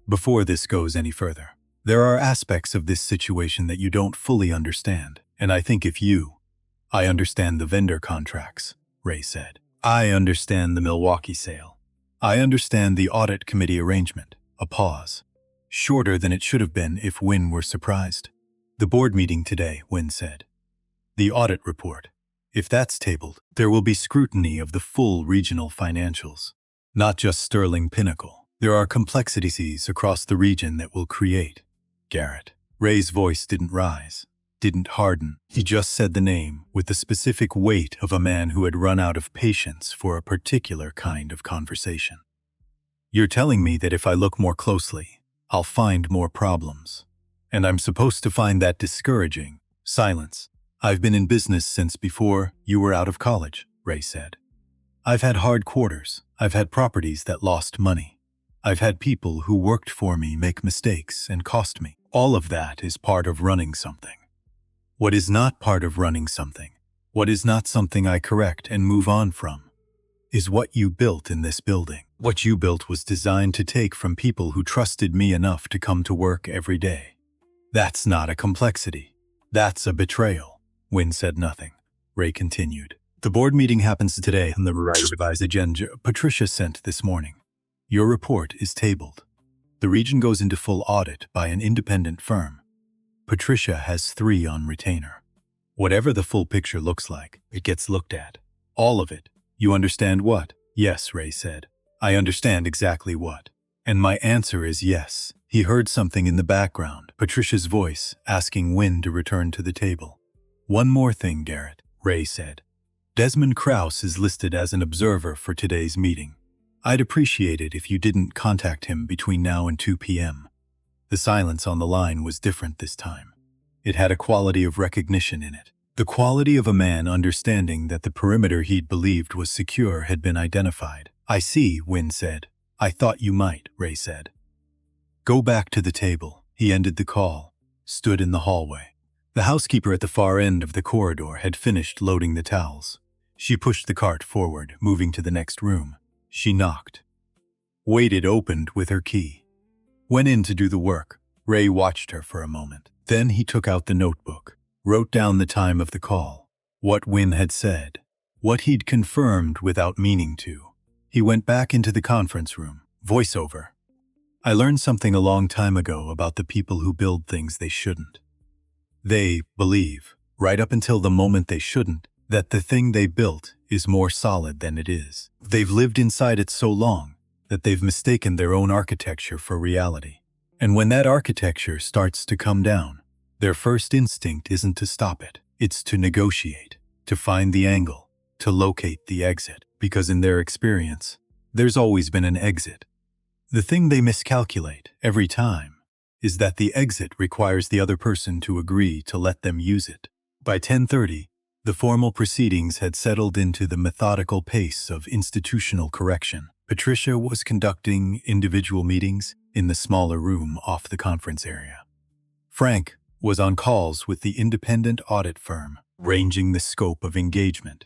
Before this goes any further. There are aspects of this situation that you don't fully understand, and I think I understand the vendor contracts, Ray said. I understand the Milwaukee sale. I understand the audit committee arrangement. A pause. Shorter than it should have been if Wynne were surprised. The board meeting today, Wynne said. The audit report. If that's tabled, there will be scrutiny of the full regional financials. Not just Sterling Pinnacle. There are complexities across the region that will create. Garrett. Ray's voice didn't rise. Didn't harden. He just said the name with the specific weight of a man who had run out of patience for a particular kind of conversation. You're telling me that if I look more closely, I'll find more problems. And I'm supposed to find that discouraging. Silence. I've been in business since before you were out of college, Ray said. I've had hard quarters. I've had properties that lost money. I've had people who worked for me make mistakes and cost me. All of that is part of running something. What is not part of running something, what is not something I correct and move on from, is what you built in this building. What you built was designed to take from people who trusted me enough to come to work every day. That's not a complexity. That's a betrayal. Wynne said nothing. Ray continued. The board meeting happens today on the revised agenda Patricia sent this morning. Your report is tabled. The region goes into full audit by an independent firm. Patricia has 3 on retainer. Whatever the full picture looks like, it gets looked at. All of it. You understand what? Yes, Ray said. I understand exactly what. And my answer is yes. He heard something in the background, Patricia's voice, asking Wynne to return to the table. One more thing, Garrett, Ray said. Desmond Krause is listed as an observer for today's meeting. I'd appreciate it if you didn't contact him between now and 2 p.m. The silence on the line was different this time. It had a quality of recognition in it. The quality of a man understanding that the perimeter he'd believed was secure had been identified. I see, Wynne said. I thought you might, Ray said. Go back to the table. He ended the call, stood in the hallway. The housekeeper at the far end of the corridor had finished loading the towels. She pushed the cart forward, moving to the next room. She knocked. Waited opened with her key. Went in to do the work. Ray watched her for a moment. Then he took out the notebook, wrote down the time of the call, what Wynne had said, what he'd confirmed without meaning to. He went back into the conference room. Voiceover. I learned something a long time ago about the people who build things they shouldn't. They believe, right up until the moment they shouldn't, that the thing they built is more solid than it is. They've lived inside it so long that they've mistaken their own architecture for reality. And when that architecture starts to come down, their first instinct isn't to stop it. It's to negotiate, to find the angle, to locate the exit. Because in their experience, there's always been an exit. The thing they miscalculate every time is that the exit requires the other person to agree to let them use it. By 10:30, the formal proceedings had settled into the methodical pace of institutional correction. Patricia was conducting individual meetings in the smaller room off the conference area. Frank was on calls with the independent audit firm, ranging the scope of engagement.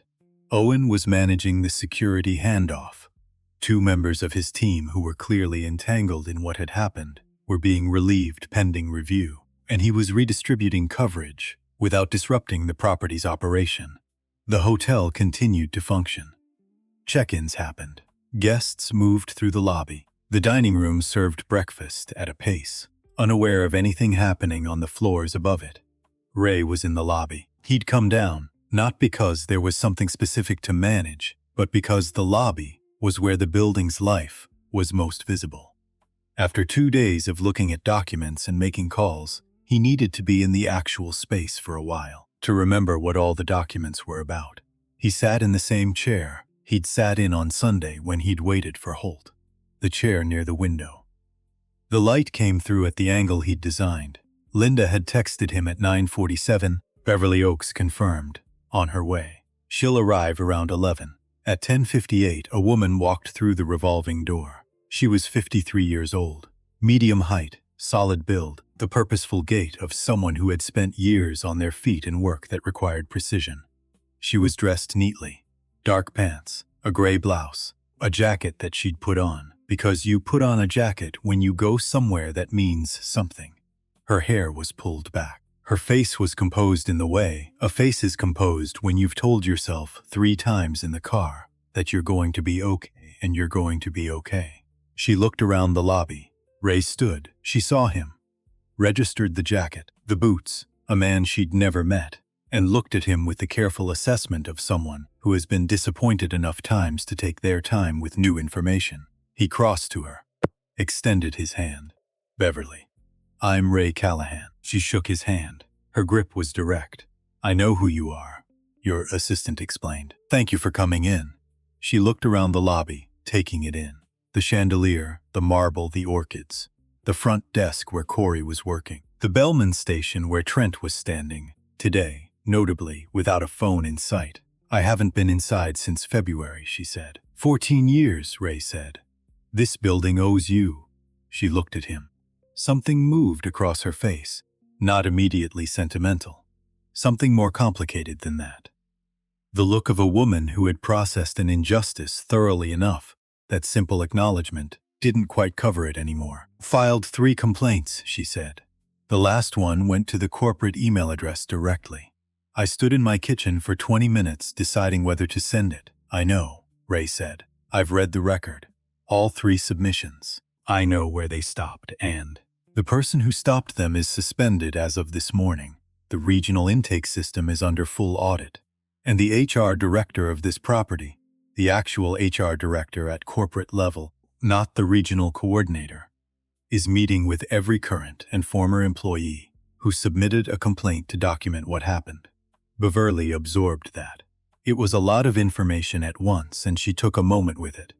Owen was managing the security handoff. Two members of his team who were clearly entangled in what had happened were being relieved pending review, and he was redistributing coverage without disrupting the property's operation. The hotel continued to function. Check-ins happened. Guests moved through the lobby. The dining room served breakfast at a pace, unaware of anything happening on the floors above it. Ray was in the lobby. He'd come down, not because there was something specific to manage, but because the lobby was where the building's life was most visible. After 2 days of looking at documents and making calls, he needed to be in the actual space for a while, to remember what all the documents were about. He sat in the same chair he'd sat in on Sunday when he'd waited for Holt, the chair near the window. The light came through at the angle he'd designed. Linda had texted him at 9:47, Beverly Oaks confirmed, on her way. She'll arrive around 11. At 10:58, a woman walked through the revolving door. She was 53 years old, medium height, solid build, the purposeful gait of someone who had spent years on their feet in work that required precision. She was dressed neatly. Dark pants, a gray blouse, a jacket that she'd put on, because you put on a jacket when you go somewhere that means something. Her hair was pulled back. Her face was composed in the way a face is composed when you've told yourself 3 times in the car that you're going to be okay and you're going to be okay. She looked around the lobby. Ray stood. She saw him, registered the jacket, the boots, a man she'd never met, and looked at him with the careful assessment of someone who has been disappointed enough times to take their time with new information. He crossed to her, extended his hand. Beverly. I'm Ray Callahan. She shook his hand. Her grip was direct. I know who you are, your assistant explained. Thank you for coming in. She looked around the lobby, taking it in. The chandelier, the marble, the orchids. The front desk where Corey was working. The bellman station where Trent was standing. Today, notably, without a phone in sight. I haven't been inside since February, she said. 14 years, Ray said. This building owes you. She looked at him. Something moved across her face, not immediately sentimental. Something more complicated than that. The look of a woman who had processed an injustice thoroughly enough that simple acknowledgement didn't quite cover it anymore. Filed 3 complaints, she said. The last one went to the corporate email address directly. I stood in my kitchen for 20 minutes deciding whether to send it. I know, Ray said. I've read the record. All 3 submissions. I know where they stopped, and the person who stopped them is suspended as of this morning. The regional intake system is under full audit, and the HR director of this property, the actual HR director at corporate level, not the regional coordinator, is meeting with every current and former employee who submitted a complaint to document what happened. Beverly absorbed that. It was a lot of information at once, and she took a moment with it.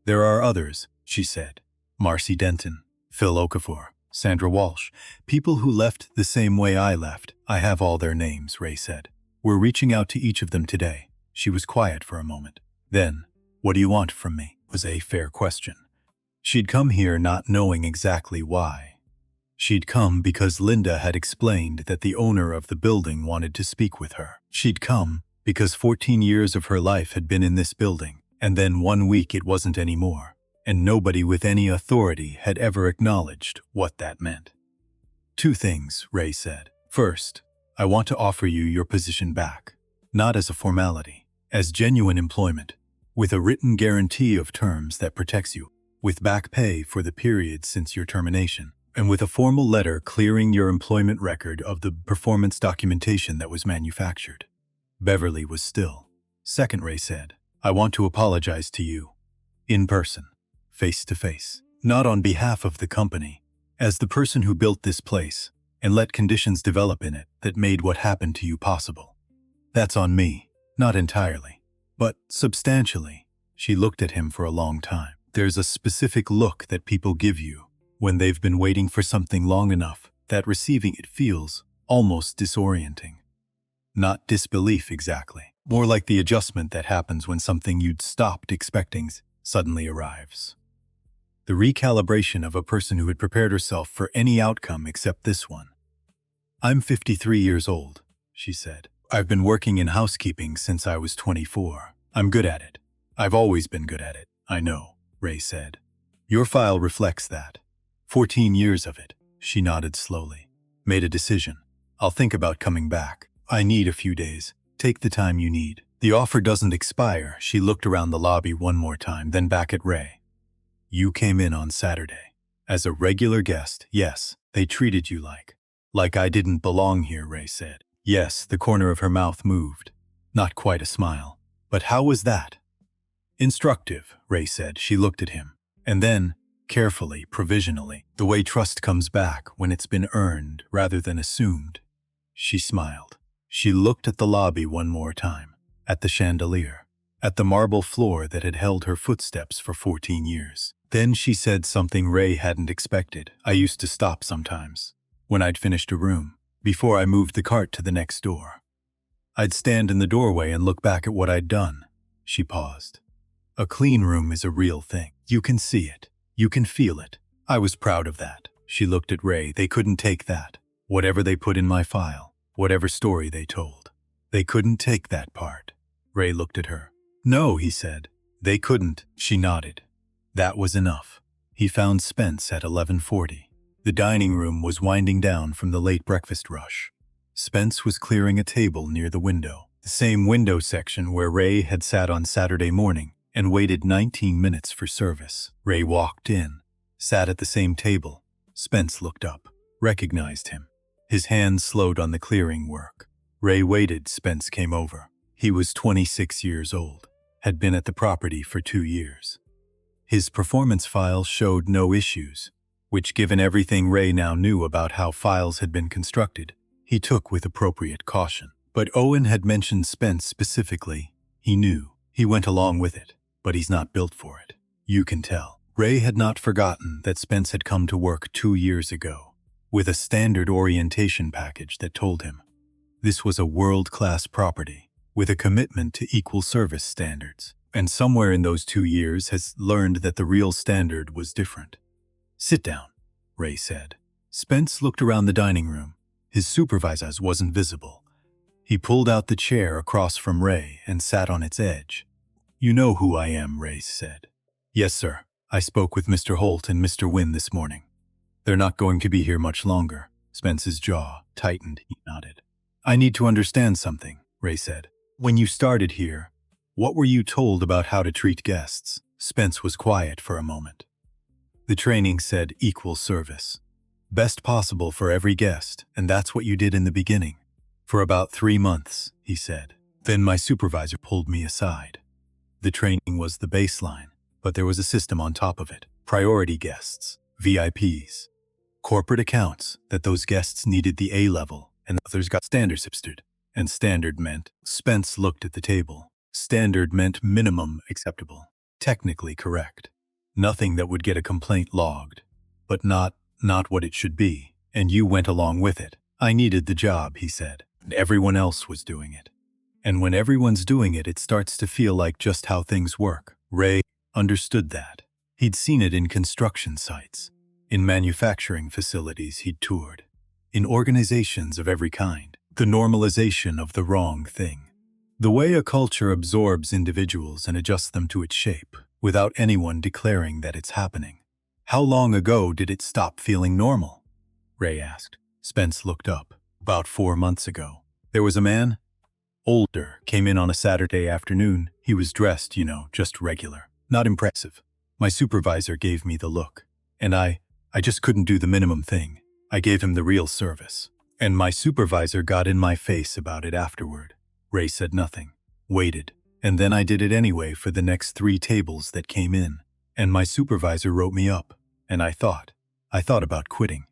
There are others, she said. Marcy Denton, Phil Okafor, Sandra Walsh, people who left the same way I left. I have all their names, Ray said. We're reaching out to each of them today. She was quiet for a moment. Then, what do you want from me? Was a fair question. She'd come here not knowing exactly why. She'd come because Linda had explained that the owner of the building wanted to speak with her. She'd come because 14 years of her life had been in this building, and then 1 week it wasn't anymore, and nobody with any authority had ever acknowledged what that meant. 2 things, Ray said. First, I want to offer you your position back, not as a formality, as genuine employment, with a written guarantee of terms that protects you, with back pay for the period since your termination, and with a formal letter clearing your employment record of the performance documentation that was manufactured. Beverly was still. Second, Ray said, I want to apologize to you. In person. Face to face. Not on behalf of the company. As the person who built this place and let conditions develop in it that made what happened to you possible. That's on me. Not entirely. But substantially. She looked at him for a long time. There's a specific look that people give you when they've been waiting for something long enough that receiving it feels almost disorienting. Not disbelief exactly. More like the adjustment that happens when something you'd stopped expecting suddenly arrives. The recalibration of a person who had prepared herself for any outcome except this one. I'm 53 years old, she said. I've been working in housekeeping since I was 24. I'm good at it. I've always been good at it. I know, Ray said. Your file reflects that. 14 years of it. She nodded slowly. Made a decision. I'll think about coming back. I need a few days. Take the time you need. The offer doesn't expire. She looked around the lobby one more time, then back at Ray. You came in on Saturday. As a regular guest, yes, they treated you like I didn't belong here, Ray said. Yes, the corner of her mouth moved. Not quite a smile. But how was that? Instructive, Ray said. She looked at him. And then, carefully, provisionally, the way trust comes back when it's been earned rather than assumed. She smiled. She looked at the lobby one more time, at the chandelier, at the marble floor that had held her footsteps for 14 years. Then she said something Ray hadn't expected. I used to stop sometimes, when I'd finished a room, before I moved the cart to the next door. I'd stand in the doorway and look back at what I'd done. She paused. A clean room is a real thing. You can see it. You can feel it. I was proud of that. She looked at Ray. They couldn't take that. Whatever they put in my file. Whatever story they told. They couldn't take that part. Ray looked at her. No, he said. They couldn't. She nodded. That was enough. He found Spence at 11:40. The dining room was winding down from the late breakfast rush. Spence was clearing a table near the window, the same window section where Ray had sat on Saturday morning and waited 19 minutes for service. Ray walked in, sat at the same table. Spence looked up, recognized him. His hands slowed on the clearing work. Ray waited. Spence came over. He was 26 years old, had been at the property for 2 years. His performance file showed no issues, which, given everything Ray now knew about how files had been constructed, he took with appropriate caution. But Owen had mentioned Spence specifically. He knew. He went along with it, but he's not built for it. You can tell. Ray had not forgotten that Spence had come to work 2 years ago, with a standard orientation package that told him this was a world-class property with a commitment to equal service standards, and somewhere in those 2 years has learned that the real standard was different. Sit down, Ray said. Spence looked around the dining room. His supervisor wasn't visible. He pulled out the chair across from Ray and sat on its edge. You know who I am, Ray said. Yes, sir. I spoke with Mr. Holt and Mr. Wynn this morning. They're not going to be here much longer. Spence's jaw tightened. He nodded. I need to understand something, Ray said. When you started here, what were you told about how to treat guests? Spence was quiet for a moment. The training said equal service. Best possible for every guest, and that's what you did in the beginning. For about 3 months, he said. Then my supervisor pulled me aside. The training was the baseline, but there was a system on top of it. Priority guests, VIPs, corporate accounts that those guests needed the A level, and others got standard substitute. And standard meant, Spence looked at the table. Standard meant minimum acceptable, technically correct. Nothing that would get a complaint logged, but not what it should be. And you went along with it. I needed the job, he said. And everyone else was doing it. And when everyone's doing it, it starts to feel like just how things work. Ray understood that. He'd seen it in construction sites, in manufacturing facilities he'd toured, in organizations of every kind. The normalization of the wrong thing. The way a culture absorbs individuals and adjusts them to its shape, without anyone declaring that it's happening. How long ago did it stop feeling normal? Ray asked. Spence looked up. About 4 months ago. There was a man, older, came in on a Saturday afternoon. He was dressed, just regular. Not impressive. My supervisor gave me the look. And I just couldn't do the minimum thing. I gave him the real service. And my supervisor got in my face about it afterward. Ray said nothing. Waited. And then I did it anyway for the next 3 tables that came in. And my supervisor wrote me up. And I thought about quitting.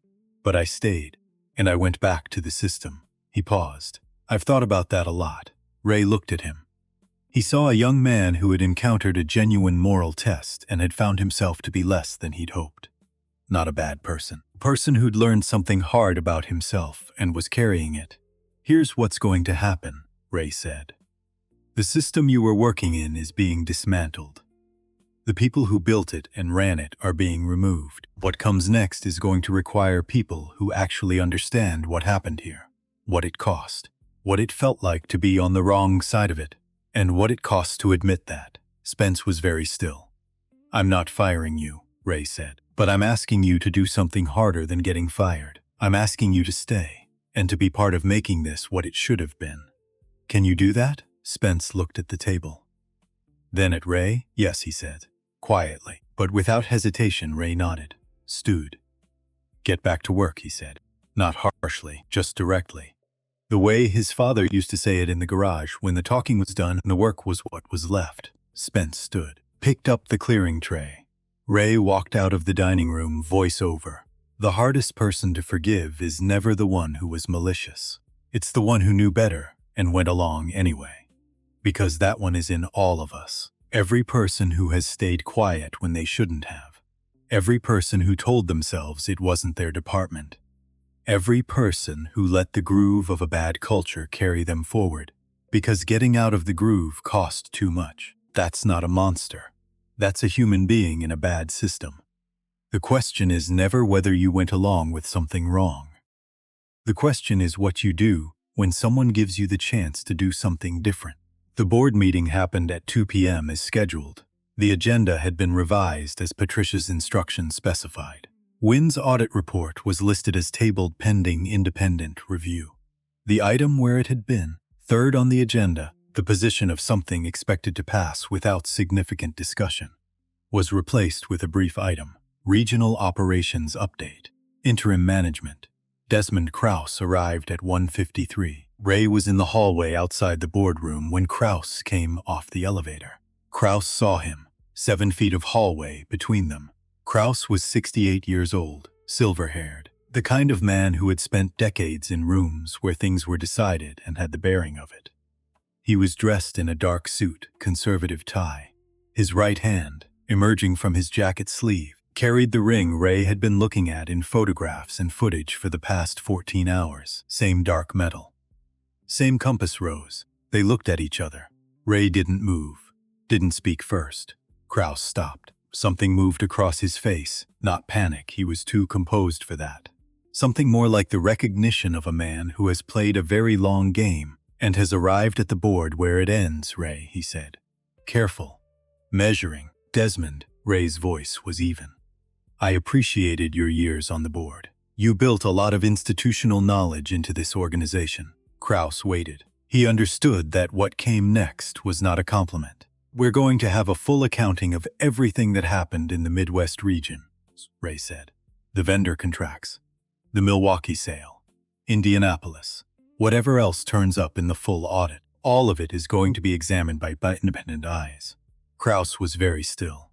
But I stayed. And I went back to the system. He paused. I've thought about that a lot. Ray looked at him. He saw a young man who had encountered a genuine moral test and had found himself to be less than he'd hoped. Not a bad person. A person who'd learned something hard about himself and was carrying it. Here's what's going to happen, Ray said. The system you were working in is being dismantled. The people who built it and ran it are being removed. What comes next is going to require people who actually understand what happened here, what it cost, what it felt like to be on the wrong side of it, and what it costs to admit that. Spence was very still. I'm not firing you, Ray said, but I'm asking you to do something harder than getting fired. I'm asking you to stay, and to be part of making this what it should have been. Can you do that? Spence looked at the table. Then at Ray, yes, he said, quietly, but without hesitation. Ray nodded, stewed. Get back to work, he said, not harshly, just directly. The way his father used to say it in the garage when the talking was done and the work was what was left. Spence stood, picked up the clearing tray. Ray walked out of the dining room, voice over. The hardest person to forgive is never the one who was malicious. It's the one who knew better and went along anyway. Because that one is in all of us. Every person who has stayed quiet when they shouldn't have. Every person who told themselves it wasn't their department. Every person who let the groove of a bad culture carry them forward. Because getting out of the groove cost too much. That's not a monster. That's a human being in a bad system. The question is never whether you went along with something wrong. The question is what you do when someone gives you the chance to do something different. The board meeting happened at 2 p.m. as scheduled. The agenda had been revised as Patricia's instructions specified. Wynn's audit report was listed as tabled pending independent review. The item where it had been, third on the agenda, the position of something expected to pass without significant discussion, was replaced with a brief item, Regional Operations Update, Interim Management. Desmond Krause arrived at 1:53. Ray was in the hallway outside the boardroom when Krause came off the elevator. Krause saw him, 7 feet of hallway between them. Krause was 68 years old, silver-haired, the kind of man who had spent decades in rooms where things were decided and had the bearing of it. He was dressed in a dark suit, conservative tie. His right hand, emerging from his jacket sleeve, carried the ring Ray had been looking at in photographs and footage for the past 14 hours. Same dark metal. Same compass rose. They looked at each other. Ray didn't move, didn't speak first. Krause stopped. Something moved across his face. Not panic, he was too composed for that. Something more like the recognition of a man who has played a very long game and has arrived at the board where it ends. Ray, he said. Careful. Measuring. Desmond. Ray's voice was even. I appreciated your years on the board. You built a lot of institutional knowledge into this organization. Krause waited. He understood that what came next was not a compliment. We're going to have a full accounting of everything that happened in the Midwest region, Ray said. The vendor contracts, the Milwaukee sale, Indianapolis, whatever else turns up in the full audit. All of it is going to be examined by independent eyes. Kraus was very still.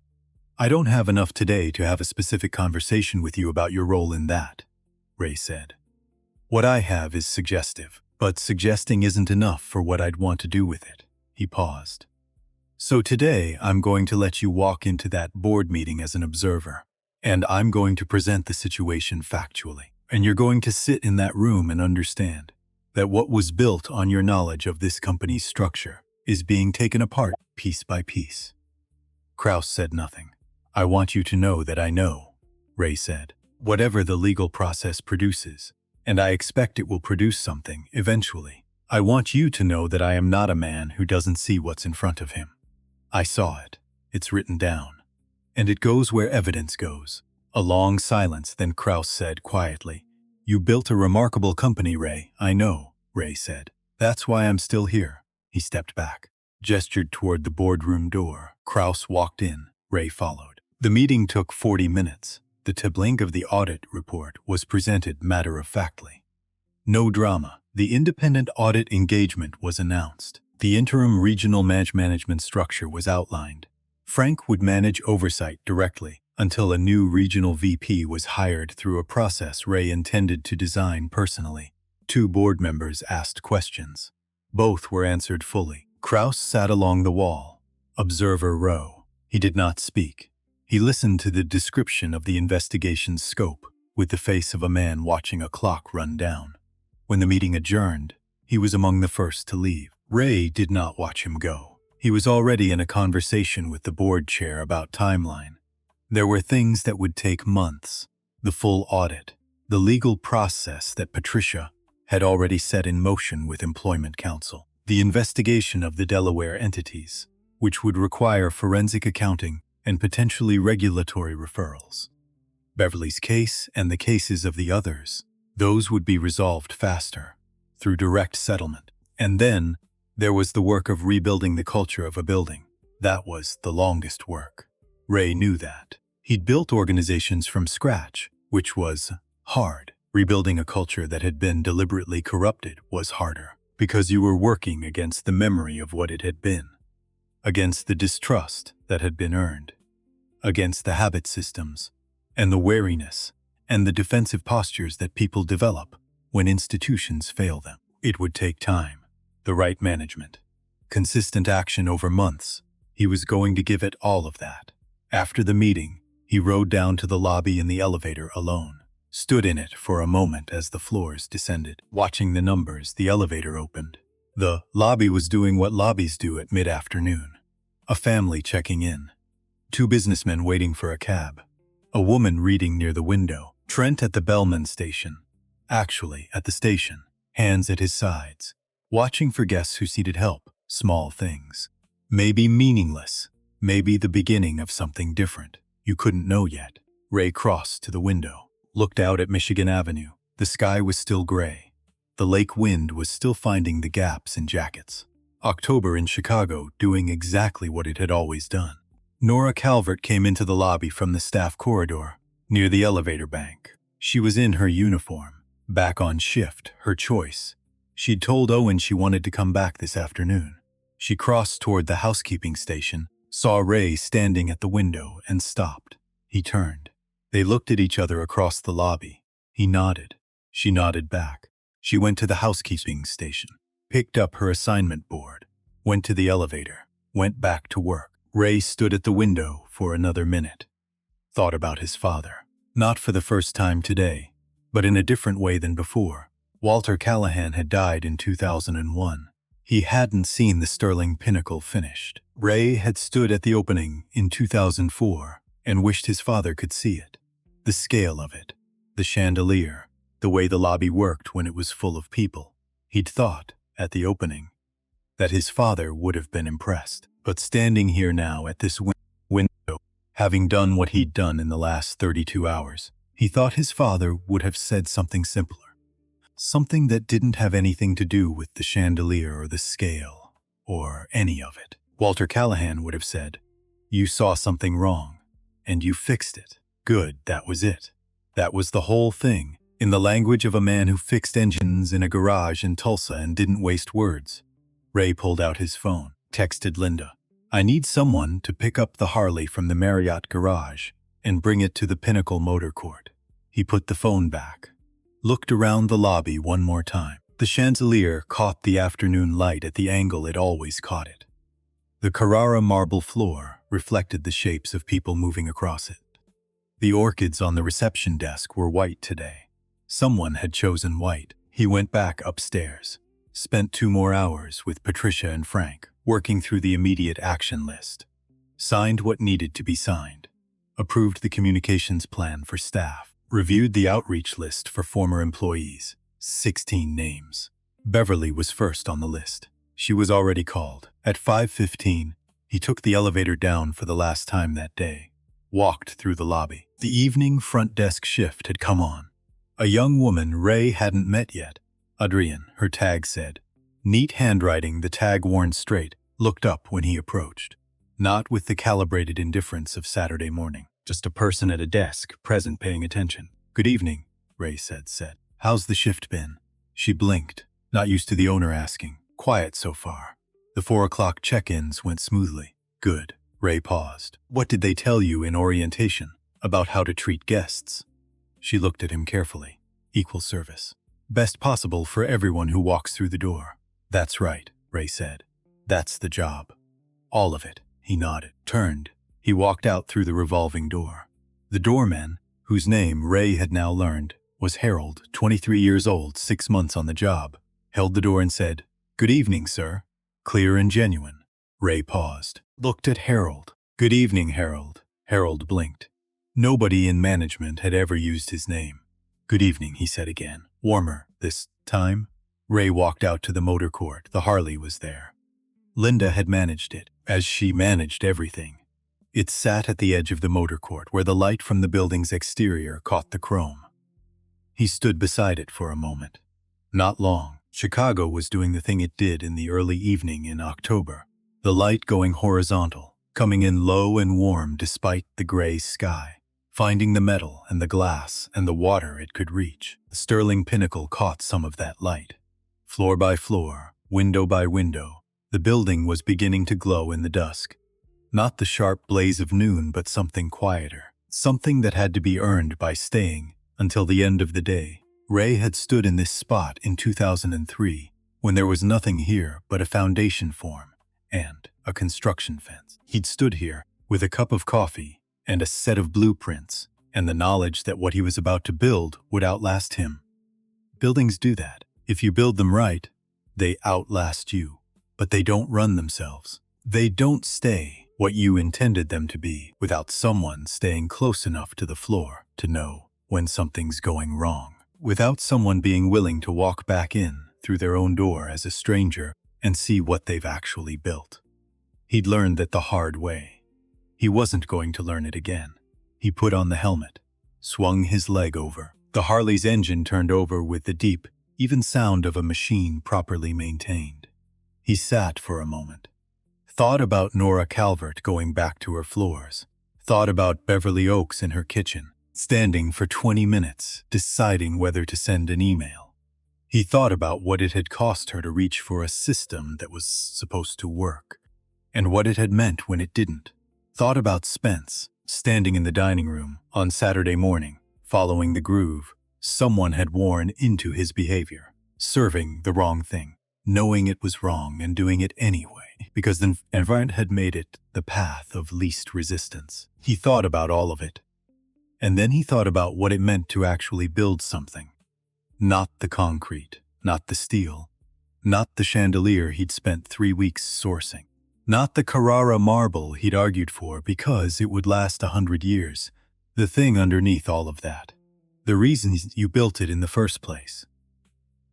I don't have enough today to have a specific conversation with you about your role in that, Ray said. What I have is suggestive, but suggesting isn't enough for what I'd want to do with it. He paused. So today, I'm going to let you walk into that board meeting as an observer, and I'm going to present the situation factually. And you're going to sit in that room and understand that what was built on your knowledge of this company's structure is being taken apart piece by piece. Kraus said nothing. I want you to know that I know, Ray said. Whatever the legal process produces, and I expect it will produce something eventually. I want you to know that I am not a man who doesn't see what's in front of him. I saw it. It's written down. And it goes where evidence goes. A long silence, then Kraus said quietly, You built a remarkable company, Ray. I know, Ray said. That's why I'm still here. He stepped back, gestured toward the boardroom door. Kraus walked in. Ray followed. The meeting took 40 minutes. The tabling of the audit report was presented matter-of-factly. No drama. The independent audit engagement was announced. The interim regional management structure was outlined. Frank would manage oversight directly until a new regional VP was hired through a process Ray intended to design personally. 2 board members asked questions. Both were answered fully. Kraus sat along the wall, observer row. He did not speak. He listened to the description of the investigation's scope with the face of a man watching a clock run down. When the meeting adjourned, he was among the first to leave. Ray did not watch him go. He was already in a conversation with the board chair about timeline. There were things that would take months. The full audit, the legal process that Patricia had already set in motion with Employment Counsel, the investigation of the Delaware entities, which would require forensic accounting and potentially regulatory referrals. Beverly's case and the cases of the others, those would be resolved faster, through direct settlement. And then, there was the work of rebuilding the culture of a building. That was the longest work. Ray knew that. He'd built organizations from scratch, which was hard. Rebuilding a culture that had been deliberately corrupted was harder, because you were working against the memory of what it had been, against the distrust that had been earned, against the habit systems, and the wariness, and the defensive postures that people develop when institutions fail them. It would take time. The right management, consistent action over months. He was going to give it all of that. After the meeting, he rode down to the lobby in the elevator alone, stood in it for a moment as the floors descended. Watching the numbers, the elevator opened. The lobby was doing what lobbies do at mid-afternoon. A family checking in. 2 businessmen waiting for a cab. A woman reading near the window. Trent at the bellman station. Actually, at the station, hands at his sides. Watching for guests who needed help, small things. Maybe meaningless, maybe the beginning of something different. You couldn't know yet. Ray crossed to the window, looked out at Michigan Avenue. The sky was still gray. The lake wind was still finding the gaps in jackets. October in Chicago doing exactly what it had always done. Nora Calvert came into the lobby from the staff corridor, near the elevator bank. She was in her uniform, back on shift, her choice. She'd told Owen she wanted to come back this afternoon. She crossed toward the housekeeping station, saw Ray standing at the window, and stopped. He turned. They looked at each other across the lobby. He nodded. She nodded back. She went to the housekeeping station, picked up her assignment board, went to the elevator, went back to work. Ray stood at the window for another minute. Thought about his father. Not for the first time today, but in a different way than before. Walter Callahan had died in 2001. He hadn't seen the Sterling Pinnacle finished. Ray had stood at the opening in 2004 and wished his father could see it. The scale of it, the chandelier, the way the lobby worked when it was full of people. He'd thought, at the opening, that his father would have been impressed. But standing here now at this window, having done what he'd done in the last 32 hours, he thought his father would have said something simpler. Something that didn't have anything to do with the chandelier or the scale, or any of it. Walter Callahan would have said, "You saw something wrong, and you fixed it. Good, that was it. That was the whole thing, in the language of a man who fixed engines in a garage in Tulsa and didn't waste words." Ray pulled out his phone, texted Linda. I need someone to pick up the Harley from the Marriott garage and bring it to the Pinnacle Motor Court. He put the phone back, looked around the lobby one more time. The chandelier caught the afternoon light at the angle it always caught it. The Carrara marble floor reflected the shapes of people moving across it. The orchids on the reception desk were white today. Someone had chosen white. He went back upstairs, spent 2 more hours with Patricia and Frank, working through the immediate action list. Signed what needed to be signed. Approved the communications plan for staff. Reviewed the outreach list for former employees. 16 names. Beverly was first on the list. She was already called. At 5:15, he took the elevator down for the last time that day. Walked through the lobby. The evening front desk shift had come on. A young woman Ray hadn't met yet. Adrienne, her tag said. Neat handwriting, the tag worn straight, looked up when he approached. Not with the calibrated indifference of Saturday morning. Just a person at a desk, present, paying attention. Good evening, Ray said. How's the shift been? She blinked, not used to the owner asking. Quiet so far. The 4 o'clock check-ins went smoothly. Good. Ray paused. What did they tell you in orientation about how to treat guests? She looked at him carefully. Equal service. Best possible for everyone who walks through the door. That's right, Ray said. That's the job. All of it. He nodded. Turned. He walked out through the revolving door. The doorman, whose name Ray had now learned, was Harold, 23 years old, 6 months on the job, held the door and said, Good evening, sir. Clear and genuine. Ray paused, looked at Harold. Good evening, Harold. Harold blinked. Nobody in management had ever used his name. Good evening, he said again. Warmer, this time. Ray walked out to the motor court. The Harley was there. Linda had managed it, as she managed everything. It sat at the edge of the motor court where the light from the building's exterior caught the chrome. He stood beside it for a moment. Not long. Chicago was doing the thing it did in the early evening in October. The light going horizontal, coming in low and warm despite the gray sky, finding the metal and the glass and the water it could reach. The Sterling Pinnacle caught some of that light. Floor by floor, window by window, the building was beginning to glow in the dusk. Not the sharp blaze of noon, but something quieter. Something that had to be earned by staying until the end of the day. Ray had stood in this spot in 2003 when there was nothing here but a foundation form and a construction fence. He'd stood here with a cup of coffee and a set of blueprints and the knowledge that what he was about to build would outlast him. Buildings do that. If you build them right, they outlast you, but they don't run themselves. They don't stay what you intended them to be without someone staying close enough to the floor to know when something's going wrong. Without someone being willing to walk back in through their own door as a stranger and see what they've actually built. He'd learned that the hard way. He wasn't going to learn it again. He put on the helmet, swung his leg over. The Harley's engine turned over with the deep, even sound of a machine properly maintained. He sat for a moment. Thought about Nora Calvert going back to her floors. Thought about Beverly Oaks in her kitchen, standing for 20 minutes, deciding whether to send an email. He thought about what it had cost her to reach for a system that was supposed to work, and what it had meant when it didn't. Thought about Spence, standing in the dining room on Saturday morning, following the groove someone had worn into his behavior, serving the wrong thing, knowing it was wrong and doing it anyway, because the environment had made it the path of least resistance. He thought about all of it. And then he thought about what it meant to actually build something. Not the concrete, not the steel, not the chandelier he'd spent 3 weeks sourcing, not the Carrara marble he'd argued for because it would last 100 years, the thing underneath all of that. The reasons you built it in the first place.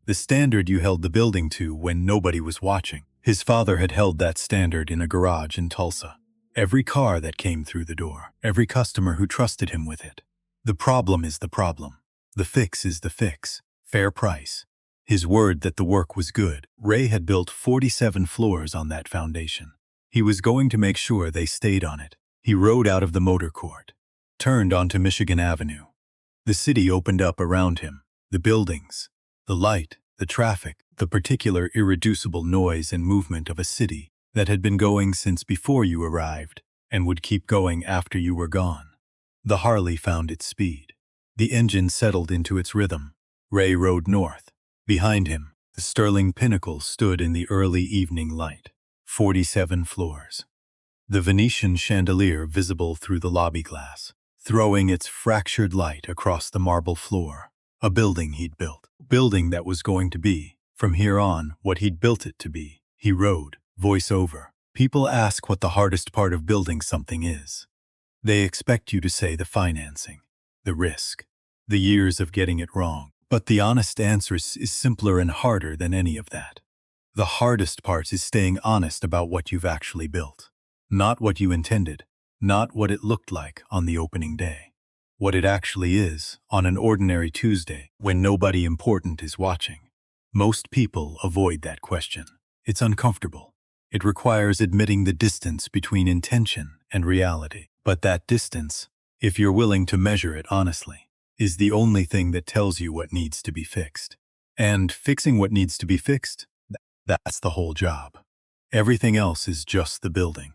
The standard you held the building to when nobody was watching. His father had held that standard in a garage in Tulsa. Every car that came through the door, every customer who trusted him with it. The problem is the problem. The fix is the fix. Fair price. His word that the work was good. Ray had built 47 floors on that foundation. He was going to make sure they stayed on it. He rode out of the motor court, turned onto Michigan Avenue. The city opened up around him. The buildings, the light, the traffic, the particular irreducible noise and movement of a city that had been going since before you arrived and would keep going after you were gone. The Harley found its speed. The engine settled into its rhythm. Ray rode north. Behind him, the Sterling Pinnacle stood in the early evening light. 47 floors. The Venetian chandelier visible through the lobby glass, throwing its fractured light across the marble floor. A building he'd built. Building that was going to be, from here on, what he'd built it to be. He rode, voice over. People ask what the hardest part of building something is. They expect you to say the financing, the risk, the years of getting it wrong. But the honest answer is simpler and harder than any of that. The hardest part is staying honest about what you've actually built. Not what you intended, not what it looked like on the opening day. What it actually is on an ordinary Tuesday when nobody important is watching. Most people avoid that question. It's uncomfortable. It requires admitting the distance between intention and reality. But that distance, if you're willing to measure it honestly, is the only thing that tells you what needs to be fixed. And fixing what needs to be fixed, that's the whole job. Everything else is just the building.